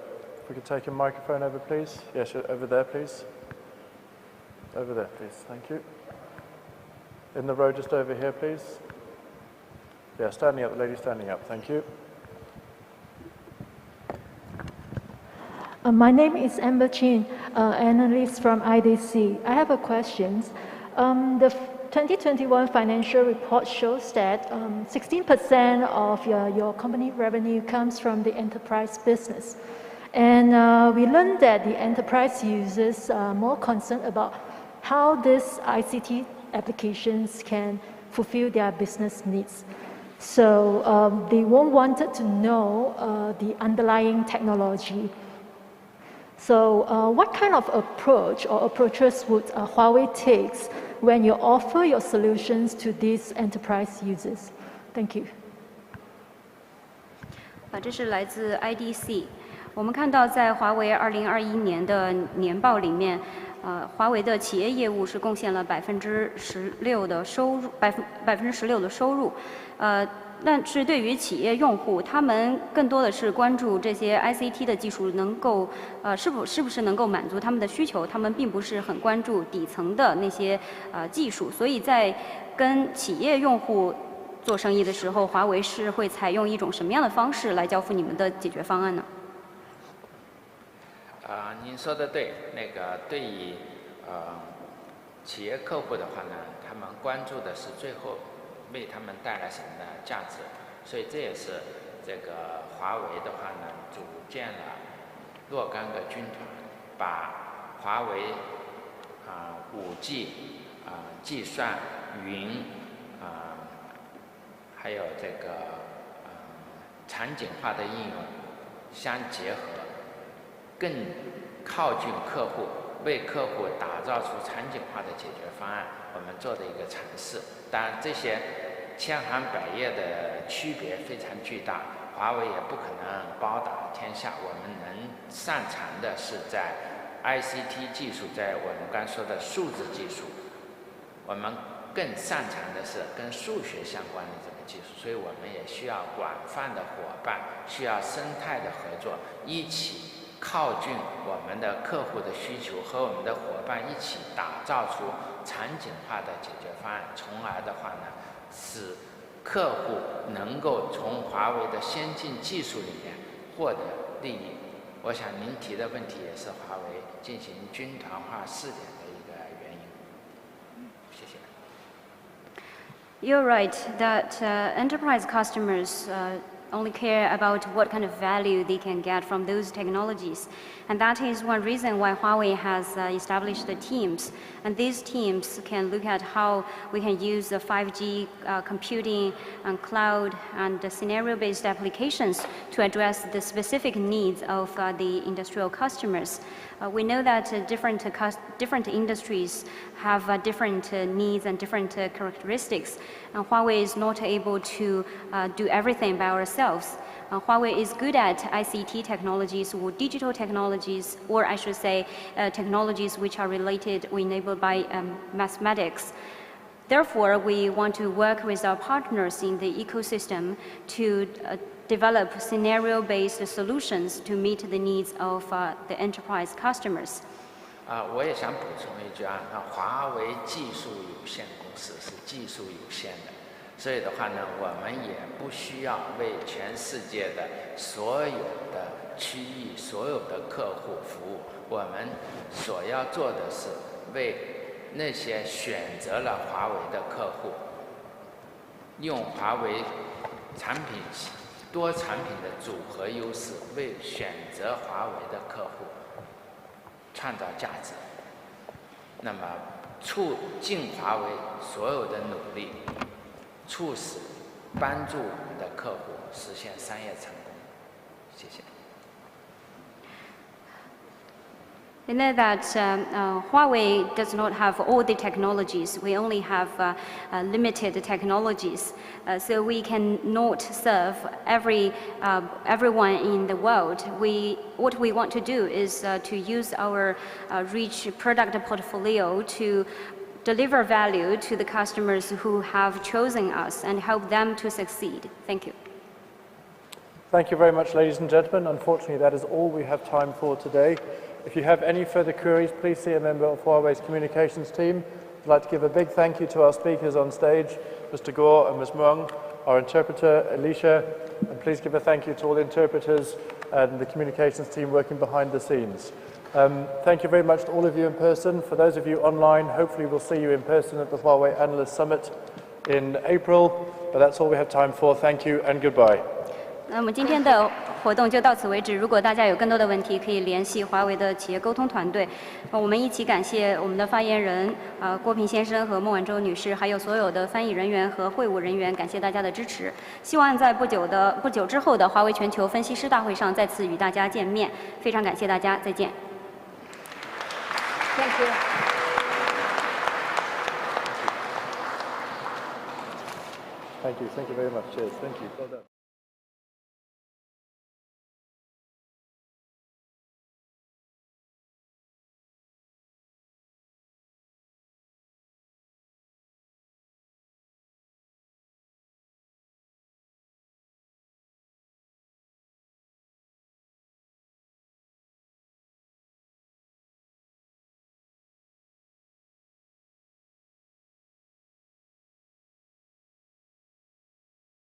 Speaker 1: If we could take a microphone over, please. Yes, over there, please. Over there, please. Thank you. In the row just over here, please. Yeah, standing up, the lady standing up. Thank you.
Speaker 19: My name is Amber Chin, analyst from IDC. I have a question. The 2021 financial report shows that 16% of your company revenue comes from the enterprise business. And we learned that the enterprise users are more concerned about how these ICT applications can fulfill their business needs. So they wanted to know the underlying technology. So what kind of approach or approaches would Huawei take when you offer your solutions to these enterprise users? Thank you.
Speaker 2: 这是来自 IDC。我们看到在华为2021年的年报里面，华为的企业业务是贡献了16%的收入，但是对于企业用户，他们更多的是关注这些 ICT 的技术能够是不是能够满足他们的需求，他们并不是很关注底层的那些技术，所以在跟企业用户做生意的时候，华为是会采用一种什么样的方式来交付你们的解决方案呢？
Speaker 3: 您说的对，对于企业客户的话呢，他们关注的是最后为他们带来什么的价值，所以这也是这个华为的话呢，组建了若干个军团，把华为5G 计算、云还有这个场景化的应用相结合，更靠近客户，为客户打造出场景化的解决方案，我们做的一个尝试。当然，这些千行百业的区别非常巨大，华为也不可能包打天下。我们能擅长的是在 ICT 技术，在我们刚说的数字技术，我们更擅长的是跟数学相关的这个技术，所以我们也需要广泛的伙伴，需要生态的合作，一起靠近我们的客户的需求，和我们的伙伴一起打造出场景化的解决方案，从而的话呢，使客户能够从华为的先进技术里面获得利益。我想您提的问题也是华为进行军团化试点的一个原因。谢谢。
Speaker 2: You're right that enterprise customers only care about what kind of value they can get from those technologies. And that is one reason why Huawei has established the teams. And these teams can look at how we can use the 5G computing and cloud and scenario-based applications to address the specific needs of the industrial customers. We know that different industries have different needs and different characteristics. And Huawei is not able to do everything by ourselves. Huawei is good at ICT technologies or digital technologies, or I should say technologies which are related or enabled by mathematics. Therefore, we want to work with our partners in the ecosystem to develop scenario-based solutions to meet the needs of the enterprise customers.
Speaker 3: 我也想补充一句啊，华为技术有限公司是技术有限的，所以的话呢，我们也不需要为全世界的所有的区域、所有的客户服务。我们所要做的是为那些选择了华为的客户，用华为产品多产品的组合优势，为选择华为的客户创造价值，那么促进华为所有的努力，促使帮助我们的客户实现商业成功。谢谢。
Speaker 2: We know that Huawei does not have all the technologies. We only have limited technologies. So we cannot serve everyone in the world. What we want to do is to use our rich product portfolio to deliver value to the customers who have chosen us and help them to succeed. Thank you.
Speaker 1: Thank you very much, ladies and gentlemen. Unfortunately, that is all we have time for today. If you have any further queries, please see a member of Huawei's communications team. I'd like to give a big thank you to our speakers on stage, Mr. Gore and Ms. Meng, our interpreter, Alicia, and please give a thank you to all the interpreters and the communications team working behind the scenes. Thank you very much to all of you in person. For those of you online, hopefully we'll see you in person at the Huawei Analyst Summit in April, but that's all we have time for. Thank you and goodbye.
Speaker 2: 那么今天的活动就到此为止。如果大家有更多的问题，可以联系华为的企业沟通团队。我们一起感谢我们的发言人郭平先生和孟晚舟女士，还有所有的翻译人员和会务人员，感谢大家的支持。希望在不久之后的华为全球分析师大会上再次与大家见面。非常感谢大家，再见。
Speaker 19: Thank you.
Speaker 1: Thank you very much. Cheers. Thank you. Well done.